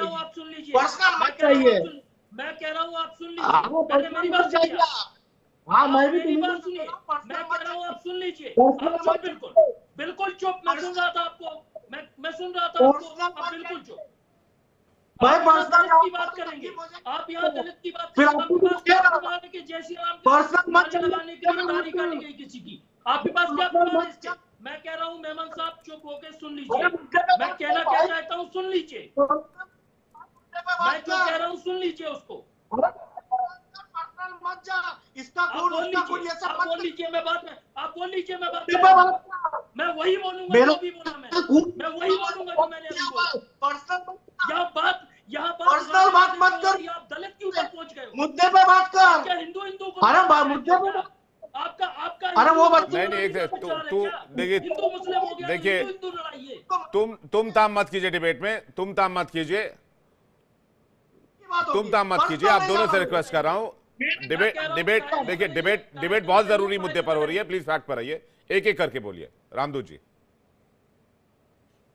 हूँ आप सुन लीजिए, पर्सनल मत जाइए। मैं कह रहा हूँ आप सुन लीजिए, मेरी बात सुनिए। हाँ, मैं भी मेरी बात सुनिए, मैं कह रहा हूँ आप सुन लीजिए। बिल्कुल चुप। मैं सुन रहा था आपको, मैं सुन रहा था आपको, आप बिल्कुल चुप। आप दलित की बात करेंगे, आप यहाँ दलित की बात करेंगे कि जय श्री राम लगाने के लिए तारीख काटी गई किसी की, आपके पास क्या प्रमाण इसके? मैं कह रहा हूँ मेमन साहब चुप होके सुन लीजिए। मैं कहना क्या चाहता हूँ सुन लीजिए। मैं जो कह रहा हूँ सुन लीजिए उसको। मत जा, इसका बोल लीजिए, मैं बात में आप बोल लीजिए, मैं बात मैं वही बोलूंगा जो भी बोला मैं वही बोलूंगा जो मैंने अभी बोला। यहाँ पर्सनल बात मत कर। आप दलित के ऊपर पहुंच गए, मुद्दे पे बात कर। क्या हिंदू को? अरे मुद्दे पे आपका अरे वो नहीं एक तू देखिए, हिंदू मुस्लिम हो गया, देखिए हिंदू लड़ाई है। तुम ताम मत कीजिए डिबेट में, तुम ताम मत कीजिए। बात होगी। तुम ताम मत कीजिए, आप दोनों से रिक्वेस्ट कर रहा हूं। डिबेट बहुत जरूरी मुद्दे पर हो रही है, प्लीज फैक्ट पर आइए, एक एक करके बोलिए। रामदूत जी,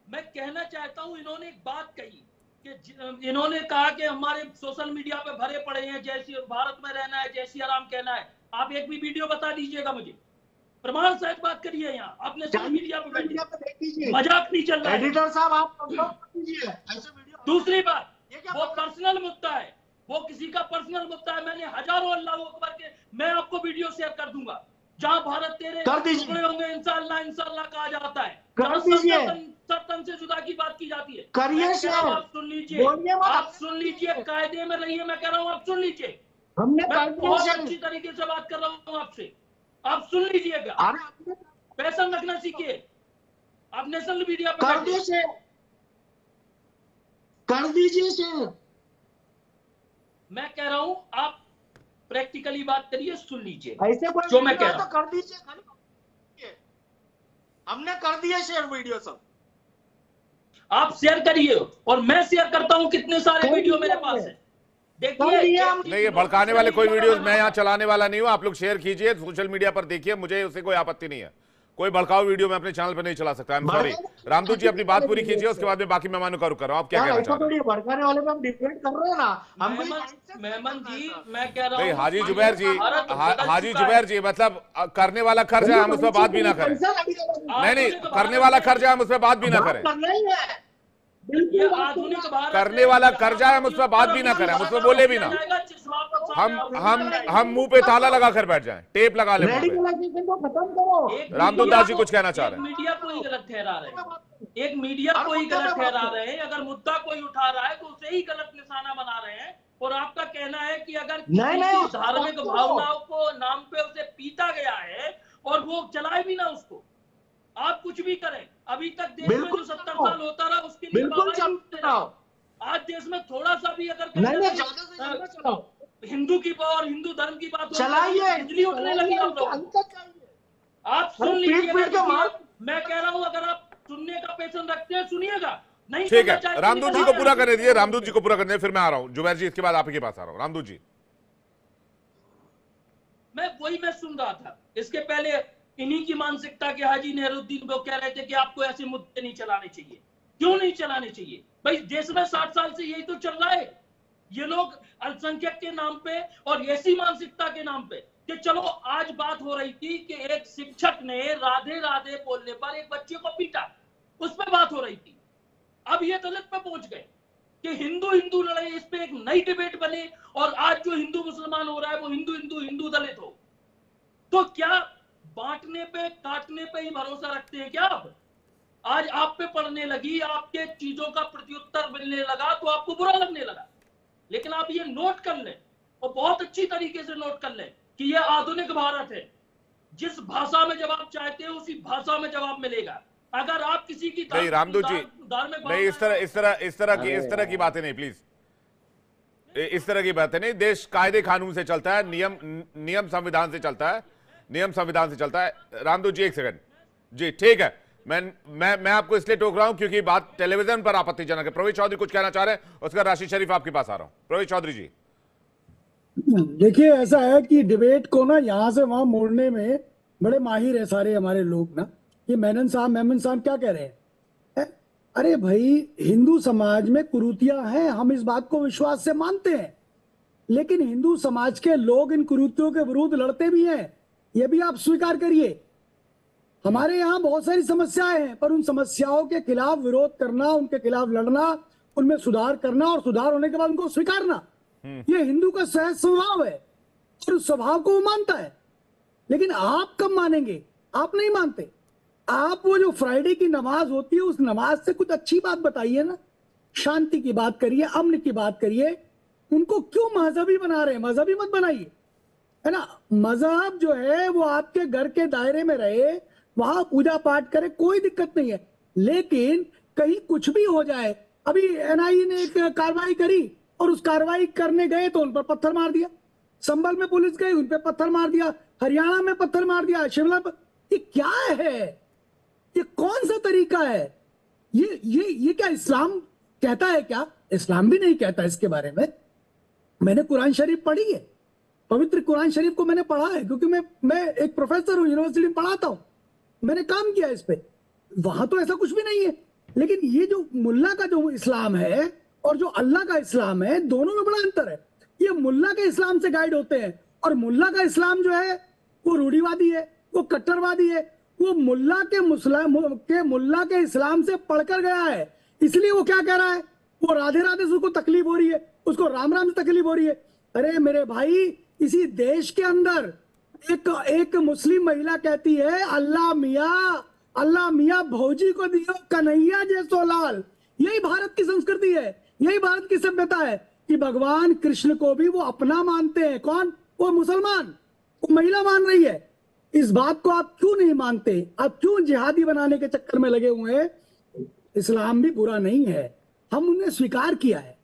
मैं कहना चाहता हूं, इन्होंने एक बात कही कि इन्होंने कहा कि हमारे सोशल मीडिया पे भरे पड़े हैं, जय श्री भारत में रहना है, जय श्री राम कहना है। आप एक भी वीडियो बता दीजिएगा मुझे, प्रमाण सहित बात करिए। यहाँ आपने सोशल मीडिया पे बैठिए, मजाक नहीं चल रहा है। एडिटर साहब आप कंफर्म कर दीजिए ऐसे वीडियो। दूसरी बात, वो पर्सनल मुद्दा है, वो किसी का पर्सनल मुद्दा है। मैंने हजारों अल्लाह अकबर के, मैं आपको वीडियो शेयर कर दूंगा जहां भारत तेरे टुकड़े होंगे इंशाअल्लाह इंशाअल्लाह कहा जाता है, कर दीजिए। सत्तन से जुदा की बात की जाती है। करिए शेयर, आप सुन लीजिए, आप सुन लीजिए, कायदे में रहिए। मैं कह रहा हूँ आप सुन लीजिए, हमने मैं बहुत अच्छी तरीके से बात कर रहा हूँ आपसे, आप सुन लीजिएगा। पैसा रखना सीखिए, आप नेशनल मीडिया पे कर दीजिए, कर दीजिए शेयर। मैं कह रहा हूं आप प्रैक्टिकली बात करिए, सुन लीजिए ऐसे कोई जो मैं कह रहा तो कर दीजिए, खाली हमने कर दिया शेयर वीडियो सब। आप शेयर करिए और मैं शेयर करता हूं, कितने सारे वीडियो मेरे पास है, देखिए। नहीं, ये भड़काने वाले कोई वीडियोस मैं यहाँ चलाने वाला नहीं हूँ, आप लोग शेयर कीजिए सोशल मीडिया पर, देखिए, मुझे उससे कोई आपत्ति नहीं है। कोई भड़काऊ वीडियो मैं अपने चैनल पर नहीं चला सकता, आई एम सॉरी। रामदूत जी अपनी बात पूरी कीजिए, उसके बाद में बाकी मेहमानों का रुक कर रहा हूं। आप क्या कहना चाहते हैं? भड़काने वाले पे हम डिबेट कर रहे हैं ना। मेमन जी, मैं कह रहा हूं, हाजी जुबैर जी, हाजी जुबैर जी, मतलब करने वाला खर्च है, हम उस पर बात भी ना करें। नहीं, करने वाला खर्च है, हम उस पर बात भी ना करें। करने वाला कर्जा है, हम उस पर बात भी ना करें, हम उस पर बोले भी ना। हम मुंह पे ताला लगा कर बैठ जाएं, टेप लगा ले। रामदूत दास जी कुछ कहना चाह रहे हैं। मीडिया को ही गलत ठहरा रहे हैं, एक मीडिया को ही गलत ठहरा रहे हैं। अगर मुद्दा कोई उठा रहा है तो उसे ही गलत निशाना बना रहे हैं। और आपका कहना है कि अगर किसी धार्मिक भावनाओं को नाम पे उसे पीटा गया है और वो चलाए भी ना उसको, आप कुछ भी करें, अभी तक देश में जो 70 साल होता रहा उसके लिए आज देश में थोड़ा सा भी अगर हिंदू की और हिंदू धर्म की बात चलाइए, बिजली उठने लगी आप लोग। आप सुन लीजिए, मैं कह रहा हूं, अगर आप सुनने का पेशन रखते हैं सुनिएगा, नहीं ठीक है। रामदूत जी को पूरा करने दीजिए, रामदूत जी को पूरा करने, फिर मैं आ रहा हूं जुबैर जी, इसके बाद आप ही के पास आ रहा हूं। रामदूत जी, मैं सुन रहा था इसके पहले इन्हीं की मानसिकता के हाजी नेहरूद्दीन वो कह रहे थे कि आपको ऐसे मुद्दे नहीं चलाने चाहिए। क्यों नहीं चलाने चाहिए भाई? देश में 60 साल से यही तो चल रहा है। ये लोग अल्पसंख्यक के नाम पे और ऐसी मानसिकता के नाम पे कि चलो, आज बात हो रही थी कि एक शिक्षक ने राधे राधे बोलने पर एक बच्चे को पीटा, उस पर बात हो रही थी। अब ये दलित पे पहुंच गए कि हिंदू हिंदू लड़े, इस पे एक नई डिबेट बने और आज जो हिंदू मुसलमान हो रहा है वो हिंदू हिंदू हिंदू दलित हो। तो क्या बांटने पे काटने पे ही भरोसा रखते हैं क्या आप? आज आप पे पड़ने लगी, आपके चीजों का प्रत्युत्तर मिलने लगा तो आपको बुरा लगने लगा। लेकिन आप ये नोट कर लें और बहुत अच्छी तरीके से नोट कर लें कि ये आधुनिक भारत है। जिस भाषा में जवाब चाहते हैं उसी भाषा में जवाब मिलेगा। अगर आप किसी की नहीं रामदूत जी, नहीं, इस तरह की बातें नहीं, प्लीज, इस तरह की बातें नहीं। देश कायदे कानून से चलता है, नियम संविधान से चलता है, नियम संविधान से चलता है। रामदूत जी एक सेकंड जी, ठीक है, मैं आपको इसलिए टोक रहा हूं क्योंकि बात टेलीविजन पर आपत्तिजनक है। प्रवेश चौधरी कुछ कहना चाह रहे हैं, उसका राशिद शरीफ आपके पास आ रहा हूं। प्रवेश चौधरी जी, देखिए, ऐसा है कि डिबेट को ना यहां से वहां मोड़ने में बड़े माहिर है सारे हमारे लोग ना। ये मेमन साहब क्या कह रहे हैं? अरे भाई, हिंदू समाज में कुरीतियां हैं, हम इस बात को विश्वास से मानते हैं, लेकिन हिंदू समाज के लोग इन कुरीतियों के विरुद्ध लड़ते भी हैं, ये भी आप स्वीकार करिए। हमारे यहाँ बहुत सारी समस्याएं हैं, पर उन समस्याओं के खिलाफ विरोध करना, उनके खिलाफ लड़ना, उनमें सुधार करना और सुधार होने के बाद उनको स्वीकारना, ये हिंदू का सहज स्वभाव है और उस स्वभाव को वो मानता है। लेकिन आप कब मानेंगे? आप नहीं मानते। आप वो जो फ्राइडे की नमाज होती है, उस नमाज से कुछ अच्छी बात बताइए ना, शांति की बात करिए, अमन की बात करिए। उनको क्यों मजहबी बना रहे हैं? मजहबी मत बनाइए, है ना। मजहब जो है वो आपके घर के दायरे में रहे, वहां पूजा पाठ करे, कोई दिक्कत नहीं है। लेकिन कहीं कुछ भी हो जाए, अभी एनआईए ने एक कार्रवाई करी और उस कार्रवाई करने गए तो उन पर पत्थर मार दिया। संभल में पुलिस गई, उन पर पत्थर मार दिया, हरियाणा में पत्थर मार दिया, शिमला पर। ये क्या है? ये कौन सा तरीका है? ये क्या इस्लाम कहता है क्या? इस्लाम भी नहीं कहता इसके बारे में। मैंने कुरान शरीफ पढ़ी है, पवित्र कुरान शरीफ को मैंने पढ़ा है, क्योंकि मैं एक प्रोफेसर हूँ, यूनिवर्सिटी में पढ़ाता हूँ, मैंने काम किया इस पे। वहां तो ऐसा कुछ भी नहीं है। लेकिन ये जो मुल्ला का जो इस्लाम है और जो अल्लाह का इस्लाम है, दोनों में बड़ा अंतर है। ये मुल्ला के इस्लाम से गाइड होते हैं, और मुल्ला का इस्लाम जो है वो रूढ़िवादी है, वो कट्टरवादी है, वो मुल्ला के इस्लाम से पढ़कर गया है। इसलिए वो क्या कह रहा है, वो राधे राधे से उसको तकलीफ हो रही है, उसको राम राम से तकलीफ हो रही है। अरे मेरे भाई, इसी देश के अंदर एक मुस्लिम महिला कहती है, अल्लाह मियाँ भौजी को दियो कन्हैया जैसो लाल। यही भारत की संस्कृति है, यही भारत की सभ्यता है कि भगवान कृष्ण को भी वो अपना मानते हैं। कौन? वो मुसलमान, वो महिला मान रही है। इस बात को आप क्यों नहीं मानते? आप क्यों जिहादी बनाने के चक्कर में लगे हुए हैं? इस्लाम भी बुरा नहीं है, हम उन्हें स्वीकार किया है।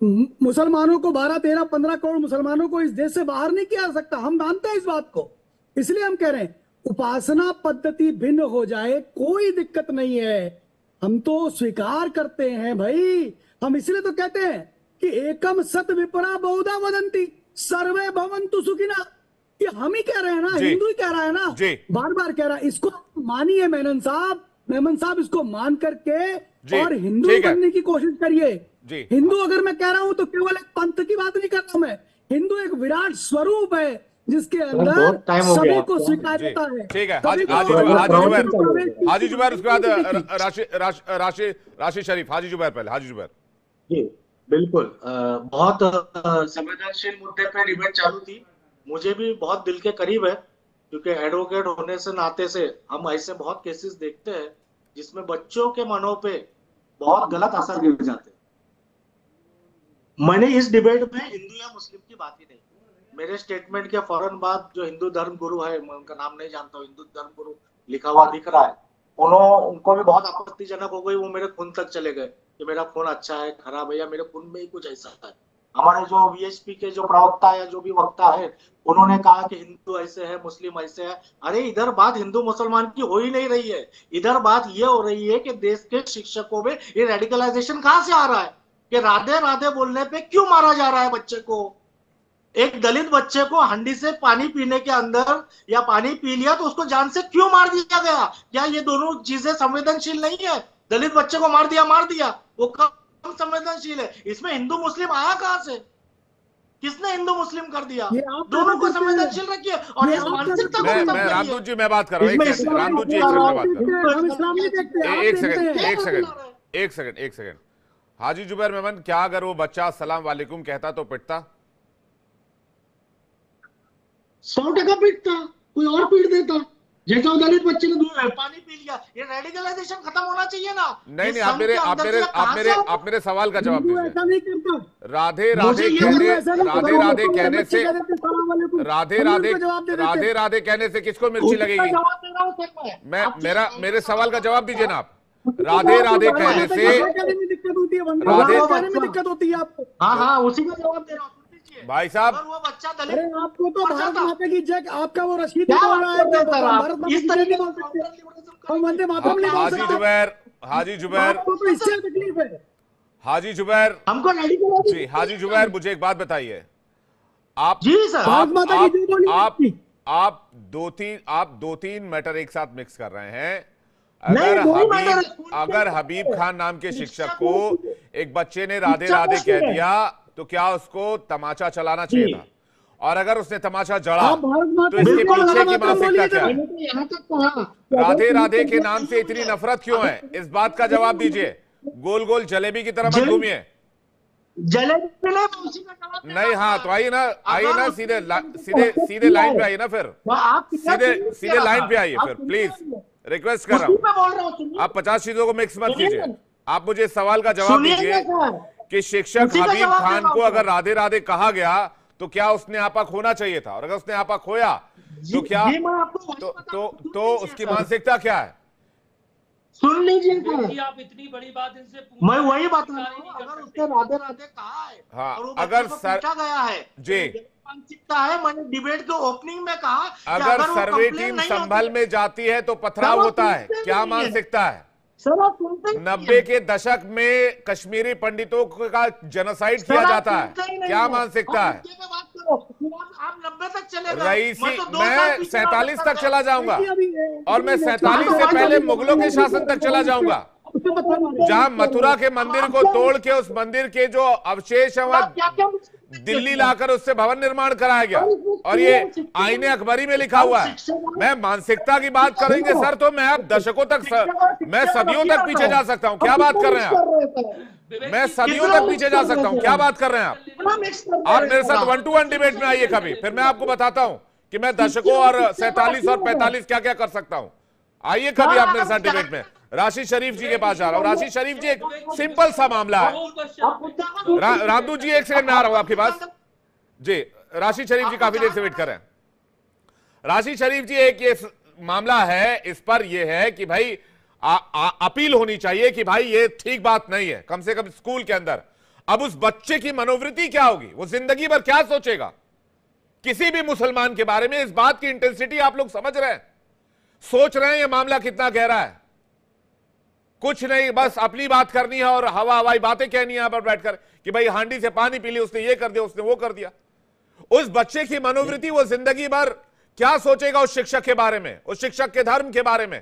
मुसलमानों को 12, 13, 15 करोड़ मुसलमानों को इस देश से बाहर नहीं किया जा सकता, हम मानते हैं इस बात को। इसलिए हम कह रहे हैं उपासना पद्धति भिन्न हो जाए, कोई दिक्कत नहीं है, हम तो स्वीकार करते हैं भाई। हम इसलिए तो कहते हैं कि एकम सत विपरा बहुधा वदंती सर्वे भवन्तु सुखिना। ये हम ही कह रहे हैं ना, हिंदू ही कह रहा है ना, बार बार कह रहा है। इसको मानिए मेमन साहब, इसको मान करके और हिंदू बनने की कोशिश करिए। हिंदू अगर मैं कह रहा हूं तो केवल एक पंथ की बात नहीं कर रहा हूं मैं। हिंदू एक विराट स्वरूप है जिसके अंदर सभी को स्वीकार होता है। ठीक है, हाजी जुबैर, उसके बाद राशि शरीफ। हाजी जुबैर पहले। हाजी जुबैर जी बिल्कुल, बहुत संवेदनशील मुद्दे पे डिबेट चालू थी। मुझे भी बहुत दिल के करीब है, क्योंकि एडवोकेट होने से नाते से हम ऐसे बहुत केसेस देखते हैं जिसमें बच्चों के मनों पे बहुत गलत असर गिर जाते हैं। मैंने इस डिबेट में हिंदू या मुस्लिम की बात ही नहीं, मेरे स्टेटमेंट के फौरन बाद जो हिंदू धर्म गुरु है, मैं उनका नाम नहीं जानता हूँ, हिंदू धर्म गुरु लिखा हुआ दिख रहा है, उनको भी बहुत आपत्तिजनक हो गई। वो मेरे खून तक चले गए कि मेरा खून अच्छा है खराब है, या मेरे खून में ही कुछ ऐसा है। हमारे जो वीएचपी के जो प्रवक्ता या जो भी वक्ता है, उन्होंने कहा कि हिंदू ऐसे है, मुस्लिम ऐसे है। अरे इधर बात हिंदू मुसलमान की हो ही नहीं रही है, इधर बात ये हो रही है कि देश के शिक्षकों में ये रेडिकलाइजेशन कहां से आ रहा है कि राधे राधे बोलने पे क्यों मारा जा रहा है बच्चे को। एक दलित बच्चे को हंडी से पानी पीने के अंदर या पानी पी लिया तो उसको जान से क्यों मार दिया गया? क्या ये दोनों चीजें संवेदनशील नहीं है? दलित बच्चे को मार दिया, वो कम संवेदनशील है? इसमें हिंदू मुस्लिम आया कहां से? किसने हिंदू मुस्लिम कर दिया? दोनों को संवेदनशील रखिए और इस मानसिकता को खत्म करिए। रामदूत जी मैं बात कर रहा हूँ, रामदूत जी एक सेकंड। हाजी जुबैर मेमन, क्या अगर वो बच्चा अस्सलाम वालेकुम कहता तो पिटता? 100% पीटता, कोई और पीट देता। जैसा दलित बच्चे ने पानी पी लिया, ये रेडिकलाइजेशन खत्म होना चाहिए ना। नहीं, आप मेरे सवाल का जवाब दीजिए। राधे राधे कहने से किसको मिर्ची लगेगी? मेरे सवाल का जवाब दीजिए ना आप। राधे राधे कहने से दिक्कत होती है आपको। हाँ, उसी का जवाब दे रहा हूँ भाई साहब। वो बच्चा दलित, अरे आपको तो भारत माता की जय, आपका वो रशीद बोल रहा है, भारत माता की जय नहीं बोल सकते, वंदे मातरम नहीं बोल सकते। हाजी जुबैर तो इससे तकलीफ है। हाजी जुबैर हमको जी, हाजी जुबैर मुझे एक बात बताइए। आप जी सर, भारत माता की जय बोलिए। आप दो तीन मैटर एक साथ मिक्स कर रहे हैं। अगर हबीब खान नाम के शिक्षक को एक बच्चे ने राधे राधे कह दिया तो क्या उसको तमाचा चलाना चाहिए था? और अगर उसने तमाचा जड़ा तो इसके पीछे की मानसिकता क्या है? राधे राधे के नाम से इतनी नफरत क्यों है? इस बात का जवाब दीजिए। गोल गोल जलेबी की तरह मत घूमिए। नहीं, हाँ तो आइए ना सीधे लाइन पे आइए ना, फिर सीधे लाइन पे आइए फिर, प्लीज रिक्वेस्ट कर रहा हूँ। आप 50 चीजों को मिक्स मत कीजिए। आप मुझे सवाल का जवाब दीजिए कि शिक्षक हबीब खान को अगर राधे राधे कहा गया तो क्या उसने आपा खोना चाहिए था? और अगर उसने आपा खोया तो क्या तो उसकी मानसिकता क्या है? सुन लीजिए, आप इतनी बड़ी बात इनसे मैं वही बात कर रहा हूं। अगर उसने राधे राधे कहा है, हाँ, और वो अगर पूछा गया है जी, मानसिकता है। मैंने डिबेट के ओपनिंग में कहा अगर सर्वे टीम संभल में जाती है तो पथराव होता है, क्या मानसिकता है? सर आप सुनते ही नहीं 90 हैं। के दशक में कश्मीरी पंडितों का जेनोसाइड सर, किया आप जाता सुनते ही है, नहीं क्या हैं। मानसिकता आप है? मुद्दे पे बात करो। आप 90 तक चले गए। रईसी, मैं तो 2 साल मैं पीछे 47 वापस तक चला जाऊंगा और मैं अभी 47 से पहले मुगलों के शासन तक चला जाऊंगा, जहां मथुरा के मंदिर को तोड़ के उस मंदिर के जो अवशेष हैं वहां क्या दिल्ली लाकर उससे भवन निर्माण कराया गया और ये आईने अकबरी में लिखा हुआ है। मैं मानसिकता की बात करेंगे सर तो मैं अब दशकों तक मैं सदियों तक पीछे जा सकता हूं। क्या बात कर रहे हैं आप? मैं सदियों तक पीछे जा सकता हूं। क्या बात कर रहे हैं आप मेरे साथ 1-to-1 डिबेट में आइए कभी, फिर मैं आपको बताता हूं कि मैं दशकों और 47 और 45 क्या क्या कर सकता हूं। आइए कभी आप मेरे साथ डिबेट में। राशिद शरीफ जी के पास जा रहा हूं। राशिद शरीफ जी, एक सिंपल सा मामला है। रामदू जी एक सेकंड में आ रहा हूं आपके पास जी। राशिद शरीफ जी काफी देर से वेट कर रहे हैं। राशिद शरीफ जी, एक ये मामला है, इस पर यह है कि भाई अपील होनी चाहिए कि भाई ये ठीक बात नहीं है, कम से कम स्कूल के अंदर। अब उस बच्चे की मनोवृत्ति क्या होगी, वो जिंदगी भर क्या सोचेगा किसी भी मुसलमान के बारे में? इस बात की इंटेंसिटी आप लोग समझ रहे हैं, सोच रहे हैं ये मामला कितना गहरा है? कुछ नहीं, बस अपनी बात करनी है और हवा हवाई बातें कहनी है यहां पर बैठकर कि भाई हांडी से पानी पी लिया, उसने ये कर दिया, उसने वो कर दिया। उस बच्चे की मनोवृत्ति, वो जिंदगी भर क्या सोचेगा उस शिक्षक के बारे में, उस शिक्षक के धर्म के बारे में?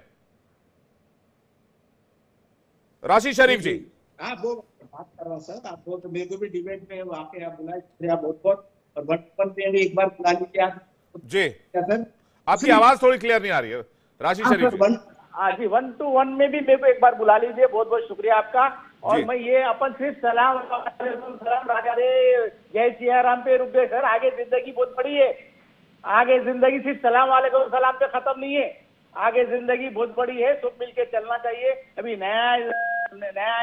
राशिद शरीफ जी, आप वो बात कर रहा हूँ सर। आप वो तो मेरे को भी डिबेट में वाकई आप बुलाए, आप बहुत और बचपन में भी एक बार बुला लीजिए आप जी। क्या सर? आपकी आवाज थोड़ी क्लियर नहीं आ रही है राशिद शरीफ जी। हाँ जी, 1-to-1 में भी मेरे को एक बार बुला लीजिए। बहुत बहुत शुक्रिया आपका। और जी। मैं ये अपन सिर्फ सलाम राजा रे जय सिया राम पे रुक गए सर। आगे जिंदगी बहुत बड़ी है। आगे जिंदगी सिर्फ सलाम वाले को सलाम पे खत्म नहीं है। आगे जिंदगी बहुत बड़ी है, सब मिलके चलना चाहिए। अभी नया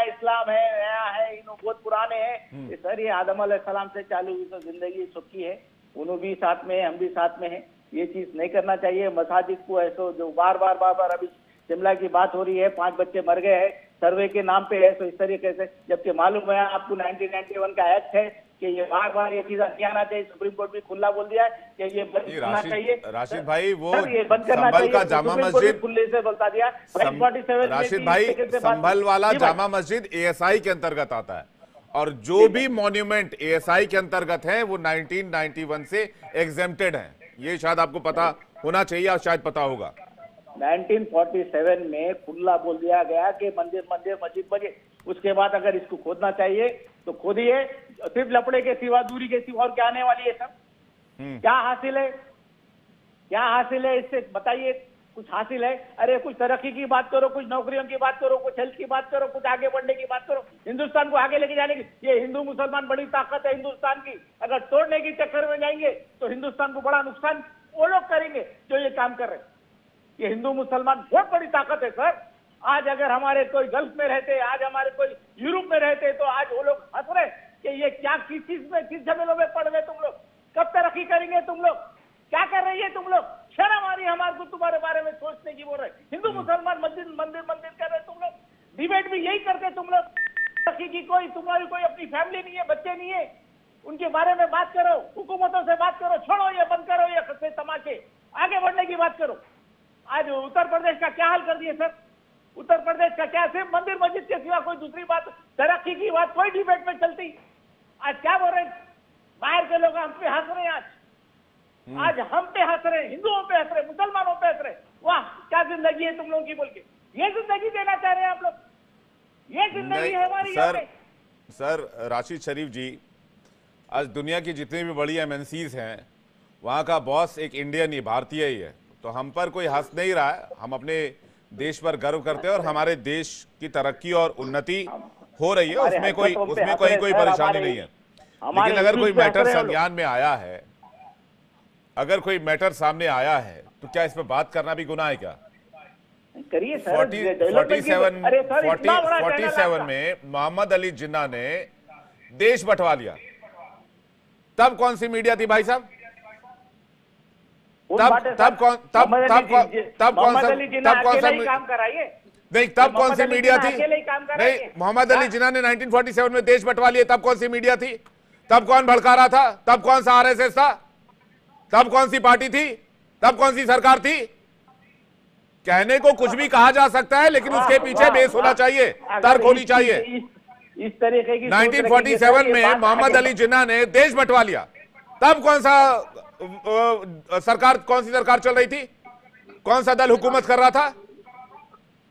इस्लाम है, नया है, इन बहुत पुराने हैं सर। ये आदम अलैहिस्सलाम से चालू हुई तो जिंदगी सुखी है, उन्होंने भी साथ में है, हम भी साथ में हैं। ये चीज नहीं करना चाहिए। मसाजिद को ऐसा जो बार बार अभी शिमला की बात हो रही है, 5 बच्चे मर गए हैं सर्वे के नाम पे है, तो इस तरीके से, जबकि मालूम है आपको 1991 का एक्ट है कि ये बार ये चीज नहीं आना चाहिए। सुप्रीम कोर्ट भी खुला बोल दिया है कि ये बंद करना चाहिए। राशिद भाई, वो ये बंद करना संभल चाहिए। का जामा मस्जिद खुले से बता दिया। 47 राशिद भाई, संभल वाला जामा मस्जिद ASI के अंतर्गत आता है और जो भी मॉन्यूमेंट ASI के अंतर्गत है वो 1991 से एग्जेम्प्टेड है। ये शायद आपको पता होना चाहिए और शायद पता होगा। 1947 में खुला बोल दिया गया कि मंदिर मस्जिद बने। उसके बाद अगर इसको खोदना चाहिए तो खोदिए, सिर्फ लपड़े के सिवा, दूरी के सिवा और क्या आने वाली है सर? क्या हासिल है? क्या हासिल है इससे बताइए? कुछ हासिल है? अरे कुछ तरक्की की बात करो, कुछ नौकरियों की बात करो, कुछ हेल्थ की बात करो, कुछ आगे बढ़ने की बात करो, हिंदुस्तान को आगे लेके जाने की। ये हिंदू मुसलमान बड़ी ताकत है हिंदुस्तान की। अगर तोड़ने की चक्कर में जाएंगे तो हिंदुस्तान को बड़ा नुकसान वो लोग करेंगे जो ये काम कर रहे हैं। ये हिंदू मुसलमान बहुत बड़ी ताकत है सर। आज अगर हमारे कोई गल्फ में रहते, आज हमारे कोई यूरोप में रहते, तो आज वो लोग हंस रहे कि ये क्या, किस चीज में, किस झमेलों में पड़ गए तुम लोग, कब तरक्की करेंगे तुम लोग, क्या कर रही है तुम लोग? शर्म आ रही है हमारे को तुम्हारे बारे में सोचने की। बोल रहे हिंदू मुसलमान मंदिर कर रहे तुम लोग। डिबेट भी यही करते तुम लोग। तरक्की की कोई, तुम्हारी कोई अपनी फैमिली नहीं है, बच्चे नहीं है, उनके बारे में बात करो, हुकूमतों से बात करो, छोड़ो ये, बंद करो ये खस्ते तमाशे, आगे बढ़ने की बात करो। आज उत्तर प्रदेश का क्या हाल कर दिए सर? उत्तर प्रदेश का क्या, सिर्फ मंदिर मस्जिद के सिवा कोई दूसरी बात, तरक्की की बात कोई डिबेट में चलती। आज क्या बोल रहे हैं बाहर के लोग? हम पे हंस रहे हैं आज हम पे हंस रहे हैं, हिंदुओं पे हंस रहे, मुसलमानों पे हंस रहे। वाह क्या जिंदगी है तुम लोगों की बोल के। ये जिंदगी देना चाह रहे हैं आप लोग? ये जिंदगी है हमारी? सर राशिद शरीफ जी, आज दुनिया की जितनी भी बड़ी MNCs हैं वहाँ का बॉस एक इंडियन ही, भारतीय ही है। तो हम पर कोई हंस नहीं रहा है, हम अपने देश पर गर्व करते हैं और हमारे देश की तरक्की और उन्नति हो रही है, उसमें कोई परेशानी नहीं है। लेकिन अगर कोई मैटर संज्ञान में आया है, अगर कोई मैटर सामने आया है तो क्या इस पर बात करना भी गुनाह है? क्या करिए सर। 47 में मोहम्मद अली जिन्ना ने देश बंटवा लिया, तब कौन सी मीडिया थी भाई साहब? तब कौन सा नहीं, तब कौन सी मीडिया थी? नहीं, मोहम्मद अली जिन्ना ने 1947 में देश बंटवा लिया, तब कौन सी मीडिया थी? तब कौन भड़का रहा था? तब कौन सा RSS था? तब कौन सी पार्टी थी? तब कौन सी सरकार थी? कहने को कुछ भी कहा जा सकता है, लेकिन उसके पीछे बेस होना चाहिए, तर्क होनी चाहिए। इस तरीके की 1947 में मोहम्मद अली जिन्ना ने देश बंटवा लिया, तब कौन सा सरकार, कौन सी सरकार चल रही थी, कौन सा दल हुकूमत कर रहा था?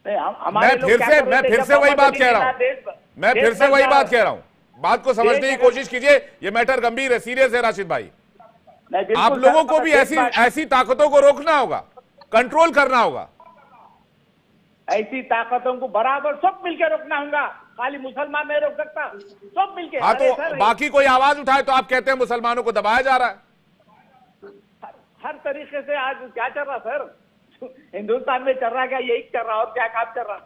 मैं फिर से वही बात कह रहा हूं, मैं फिर से वही बात कह रहा हूं, बात को समझने की कोशिश कीजिए। ये मैटर गंभीर है, सीरियस है राशिद भाई। आप लोगों को भी ऐसी ताकतों को रोकना होगा, कंट्रोल करना होगा। ऐसी ताकतों को बराबर सब मिलकर रोकना होगा, खाली मुसलमान नहीं रोक सकता, सब मिलकर। हाँ, तो बाकी कोई आवाज उठाए तो आप कहते हैं मुसलमानों को दबाया जा रहा है। हर तरीके से आज क्या चल रहा सर, हिंदुस्तान में चल रहा क्या, यही चल रहा और क्या काम चल रहा?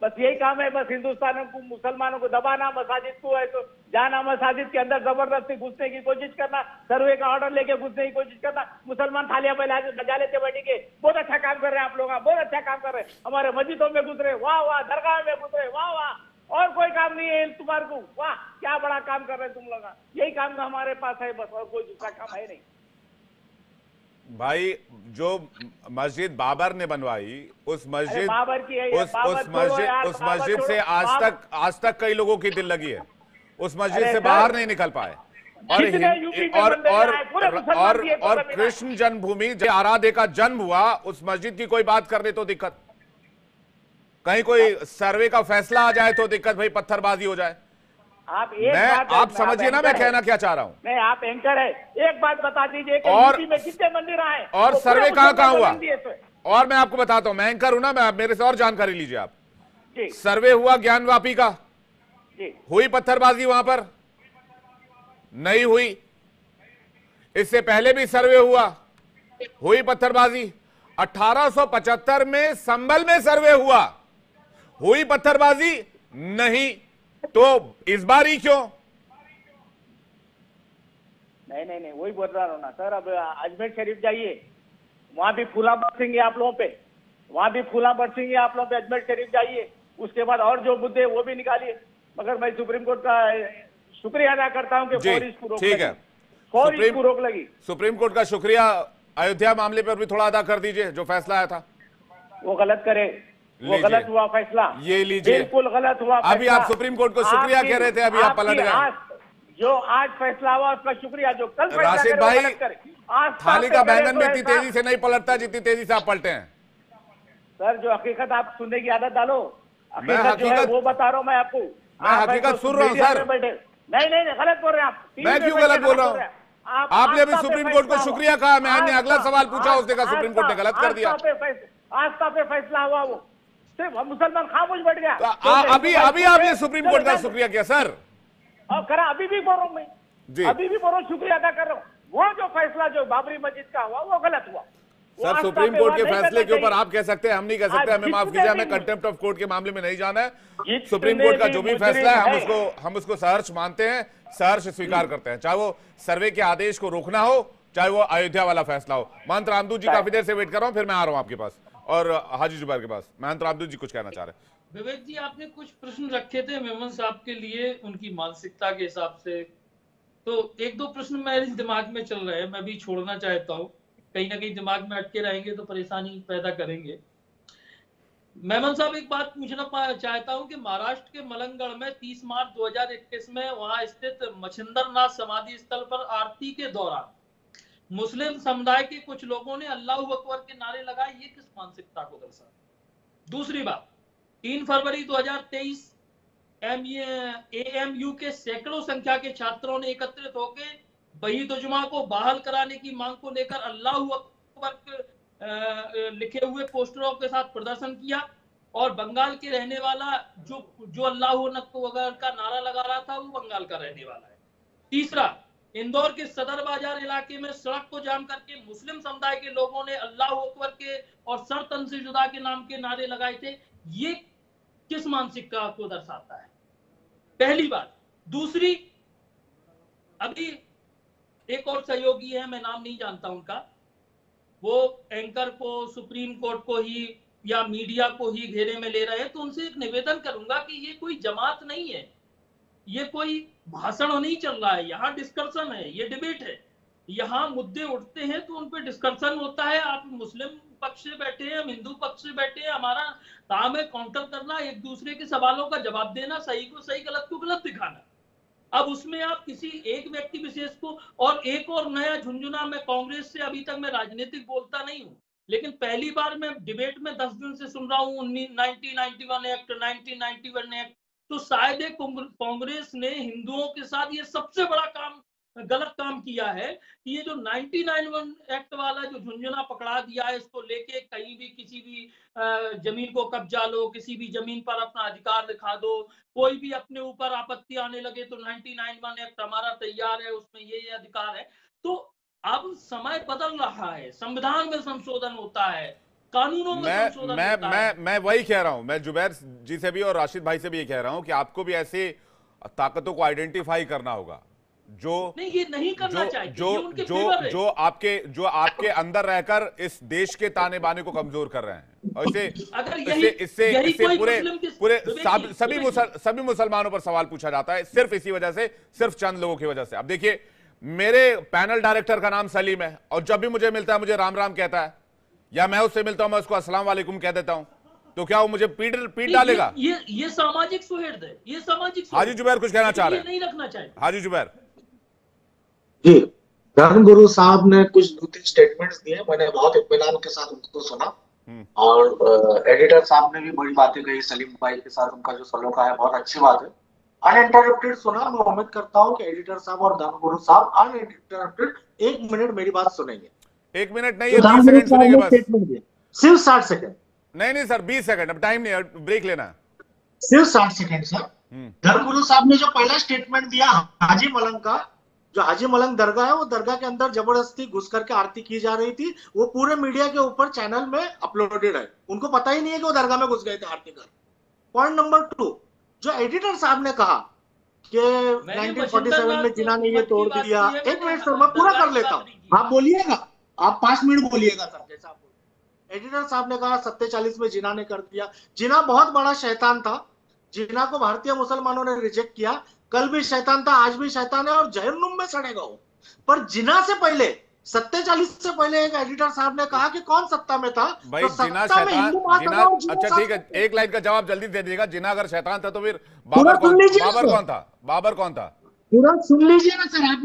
बस यही काम है, बस हिंदुस्तान को, मुसलमानों को दबाना, मसाजिद को है तो जाना, मसाजिद के अंदर जबरदस्ती घुसने की कोशिश करना, सर्वे का ऑर्डर लेके घुसने की कोशिश करना। मुसलमान थालियां बजा लेते बैठी के, बहुत अच्छा काम कर रहे हैं आप लोग, बहुत अच्छा काम कर रहे हैं, हमारे मस्जिदों में घुस रहे, वाह वाह, दरगाह में घुस रहे, वाह वाह, और कोई काम नहीं है तुम्हारे को, वाह क्या बड़ा काम कर रहे हैं तुम लोग, यही काम तो हमारे पास है बस, और कोई दूसरा काम है नहीं। भाई जो मस्जिद बाबर ने बनवाई, उस मस्जिद से आज तक कई लोगों की दिल लगी है, उस मस्जिद से बाहर नहीं निकल पाए। और कृष्ण जन्मभूमि जो आराध्य का जन्म हुआ, उस मस्जिद की कोई बात करने तो दिक्कत, कहीं कोई सर्वे का फैसला आ जाए तो दिक्कत, भाई पत्थरबाजी हो जाए। आप समझिए ना मैं कहना क्या चाह रहा हूँ। नहीं, आप एंकर है, एक बात बता दीजिए कि यूपी में कितने मंदिर आए और सर्वे कहाँ हुआ? और मैं आपको बताता हूँ, मैं एंकर हूं ना, मैं मेरे से और जानकारी लीजिए आप। सर्वे हुआ ज्ञानवापी का, हुई पत्थरबाजी वहां पर? नहीं हुई। इससे पहले भी सर्वे हुआ, हुई पत्थरबाजी। 1875 में संभल में सर्वे हुआ, हुई पत्थरबाजी? नहीं। तो इस बार ही क्यों? नहीं, वही बोल रहा हूँ ना सर। अब अजमेर शरीफ जाइए, वहां भी फूला बरसेंगे आप लोगों पे, वहां भी फूला बरसेंगे आप लोगों पे। अजमेर शरीफ जाइए, उसके बाद और जो मुद्दे वो भी निकालिए। मगर मैं सुप्रीम कोर्ट का शुक्रिया अदा करता हूँ कि फौरी इसको रोक लगी, फौरी इसको रोक लगी। सुप्रीम कोर्ट का शुक्रिया अयोध्या मामले पर भी थोड़ा अदा कर दीजिए, जो फैसला आया था वो गलत करे, वो गलत हुआ फैसला, ये लीजिए, बिल्कुल गलत हुआ। अभी आप सुप्रीम कोर्ट को शुक्रिया कह रहे थे, अभी आप पलट गए। जो आज फैसला हुआ उसका शुक्रिया, जो कल राशिद भाई, थाली का बैंगन भी इतनी तेजी से नहीं पलटता जितनी तेजी से आप पलटे हैं। सर, जो हकीकत आप सुनने की आदत डालो, हकीकत जो है वो बता रहा हूँ मैं आपको। मैं हकीकत सुन रहा हूँ सर। नहीं, गलत बोल रहे हैं आप। मैं क्यों गलत बोल रहा हूँ? आपने अभी सुप्रीम कोर्ट को शुक्रिया कहा, मैंने अगला सवाल पूछा, उसने कहा सुप्रीम कोर्ट ने गलत कर दिया। आस्था पे फैसला हुआ, वो सिर्फ मुसलमान खामोश बैठ गया। अभी आपने सुप्रीम कोर्ट का शुक्रिया किया सर? और करा, अभी भी बोल रहा हूँ मैं, अभी भी बोल रहा हूँ, शुक्रिया अदा कर रहा हूँ। वो जो फैसला जो बाबरी मस्जिद का हुआ वो गलत हुआ। सर, सुप्रीम कोर्ट के फैसले के ऊपर आप कह सकते हैं, हम नहीं कह सकते। हमें माफ कीजिए, हमें कंटेम्प्ट ऑफ कोर्ट के मामले में नहीं जाना है। सुप्रीम कोर्ट का जो भी फैसला है हम उसको सहर्ष मानते हैं, सहर्ष स्वीकार करते हैं, चाहे वो सर्वे के आदेश को रोकना हो, चाहे वो अयोध्या वाला फैसला हो। महंत रामदूत जी काफी देर से वेट कर रहा हूँ, फिर मैं आ रहा हूँ आपके पास और हाजी जुबैर के पास। महंत रामदूत जी कुछ कहना चाह रहे हैं। विवेक जी, आपने कुछ प्रश्न रखे थे मेमन साहब के लिए, उनकी मानसिकता के हिसाब से, तो एक दो प्रश्न मेरे दिमाग में चल रहे हैं, मैं भी छोड़ना चाहता हूँ, कहीं ना कहीं दिमाग में अटके रहेंगे तो परेशानी पैदा करेंगे। मेमन साहब, एक बात पूछना चाहता हूं कि महाराष्ट्र के मलंगगढ़ में 30 मार्च 2021 में वहां स्थित मच्छिंद्रनाथ समाधि स्थल पर आरती के दौरान मुस्लिम समुदाय के कुछ लोगों ने अल्लाहू अकबर के नारे लगाए, ये किस मानसिकता को दर्शाता? दूसरी बात, 3 फरवरी 2023 AMU के सैकड़ों संख्या के छात्रों ने एकत्रित होकर बहीद-उजमा को बहाल कराने की मांग को लेकर अल्लाहू अकबर लिखे हुए पोस्टरों के साथ प्रदर्शन किया, और बंगाल के रहने वाला जो अल्लाहू अकबर का नारा लगा रहा था वो बंगाल का रहने वाला है। तीसरा, इंदौर के सदर बाजार इलाके में सड़क को जाम करके मुस्लिम समुदाय के लोगों ने अल्लाहू अकबर के और सर तन से जुदा के नाम के नारे लगाए थे, ये किस मानसिकता को दर्शाता है? पहली बात। दूसरी, अभी एक और सहयोगी है, मैं नाम नहीं जानता उनका, वो एंकर को, सुप्रीम कोर्ट को ही या मीडिया को ही घेरे में ले रहे हैं, तो उनसे एक निवेदन करूंगा कि ये कोई जमात नहीं है, ये कोई भाषण नहीं चल रहा है, यहाँ डिस्कशन है, ये डिबेट है। यहाँ मुद्दे उठते हैं तो उन पे डिस्कशन होता है। आप मुस्लिम पक्ष से बैठे हैं, हम हिंदू पक्ष से बैठे हैं, हमारा काम है काउंटर करना, एक दूसरे के सवालों का जवाब देना, सही को सही, गलत को गलत दिखाना। अब उसमें आप किसी एक व्यक्ति विशेष को, और एक और नया झुंझुना, मैं कांग्रेस से अभी तक मैं राजनीतिक बोलता नहीं हूँ, लेकिन पहली बार मैं डिबेट में 10 दिन से सुन रहा हूँ 1991 एक्ट, 1991 एक्ट। तो शायद कांग्रेस ने हिंदुओं के साथ ये सबसे बड़ा काम, गलत काम किया है कि ये जो 1991 एक्ट वाला जो झुंझुना पकड़ा दिया है, इसको लेके कहीं भी किसी भी जमीन को कब्जा लो, किसी भी जमीन पर अपना अधिकार दिखा दो, कोई भी अपने ऊपर आपत्ति आने लगे तो 1991 एक्ट हमारा तैयार है, उसमें ये अधिकार है। तो अब समय बदल रहा है, संविधान में संशोधन होता है, कानूनों में संशोधन होता है। मैं वही कह रहा हूं, मैं जुबैर जी से भी और राशिद भाई से भी ये कह रहा हूं कि आपको भी ऐसी ताकतों को आइडेंटिफाई करना होगा जो नहीं, ये नहीं करना चाहिए, जो आपके अंदर रहकर इस देश के ताने बाने को कमजोर कर रहे हैं। और इससे पूरे सभी मुसलमानों पर सवाल पूछा जाता है, सिर्फ इसी वजह से, सिर्फ चंद लोगों की वजह से। अब देखिए, मेरे पैनल डायरेक्टर का नाम सलीम है, और जब भी मुझे मिलता है मुझे राम राम कहता है, या मैं उससे मिलता हूं मैं उसको अस्सलाम वालेकुम कह देता हूं, तो क्या वो मुझे पीट डालेगा? ये सामाजिक सौहार्द है, ये सामाजिक। हाजी जुबैर कुछ कहना चाह रहे हैं? नहीं रखना चाहिए। हाजी जुबैर जी, धर्मगुरु साहब ने कुछ 2-3 स्टेटमेंट्स दिए, मैंने बहुत इत्मीनान के साथ उनको सुना, और एडिटर साहब ने भी बड़ी बातें कही, सलीम भाई के साथ उनका जो सलोखा है बहुत अच्छी बात है। अनइंटरप्टेड सुना, मैं उम्मीद करता हूँ कि एडिटर साहब और धर्मगुरु साहब अनइंटरप्टेड 1 मिनट मेरी बात सुनेंगे। 1 मिनट नहीं है, 30 सेकंड सुनेंगे बस, सिर्फ 60 सेकंड। नहीं सर, 20 सेकंड, अब टाइम नहीं है, ब्रेक लेना है। सिर्फ 60 सेकंड सर। धर्मगुरु साहब ने जो पहला स्टेटमेंट दिया हाजी मलंग का, जो हाजी मलंग दरगाह है, वो दरगाह के अंदर जबरदस्ती घुस करके आरती की जा रही थी, वो पूरे मीडिया के ऊपर चैनल में अपलोडेड है, उनको पता ही नहीं है कि वो दरगाह में घुस गए थे आरती कर। पॉइंट नंबर 2, जो एडिटर साहब ने कहा कि 1947 में जिन्ना ने ये तोड़ दिया। 1 मिनट सर, मैं पूरा कर लेता हूँ, आप बोलिएगा, आप 5 मिनट बोलिएगा सर, जैसा आप बोलिए। एडिटर साहब ने कहा 47 में जिन्ना ने कर दिया। जिन्ना बहुत बड़ा शैतान था, जिन्ना को भारतीय मुसलमानों ने रिजेक्ट किया, कल भी शैतान था, आज भी शैतान है, और जहन्नुम में सड़ेगा वो। पर जिन्ना से पहले, 47 से पहले एक एडिटर साहब ने कहा कि कौन सत्ता में था, भाई, तो जिन्ना सत्ता में हिंदू महासभा और जिन्ना। अच्छा ठीक है, एक लाइन का जवाब जल्दी दे दीजिएगा। जिन्ना अगर शैतान था तो फिर पूरा सुन लीजिए, बाबर कौन था? बाबर कौन था? पूरा सुन लीजिए ना सर आप।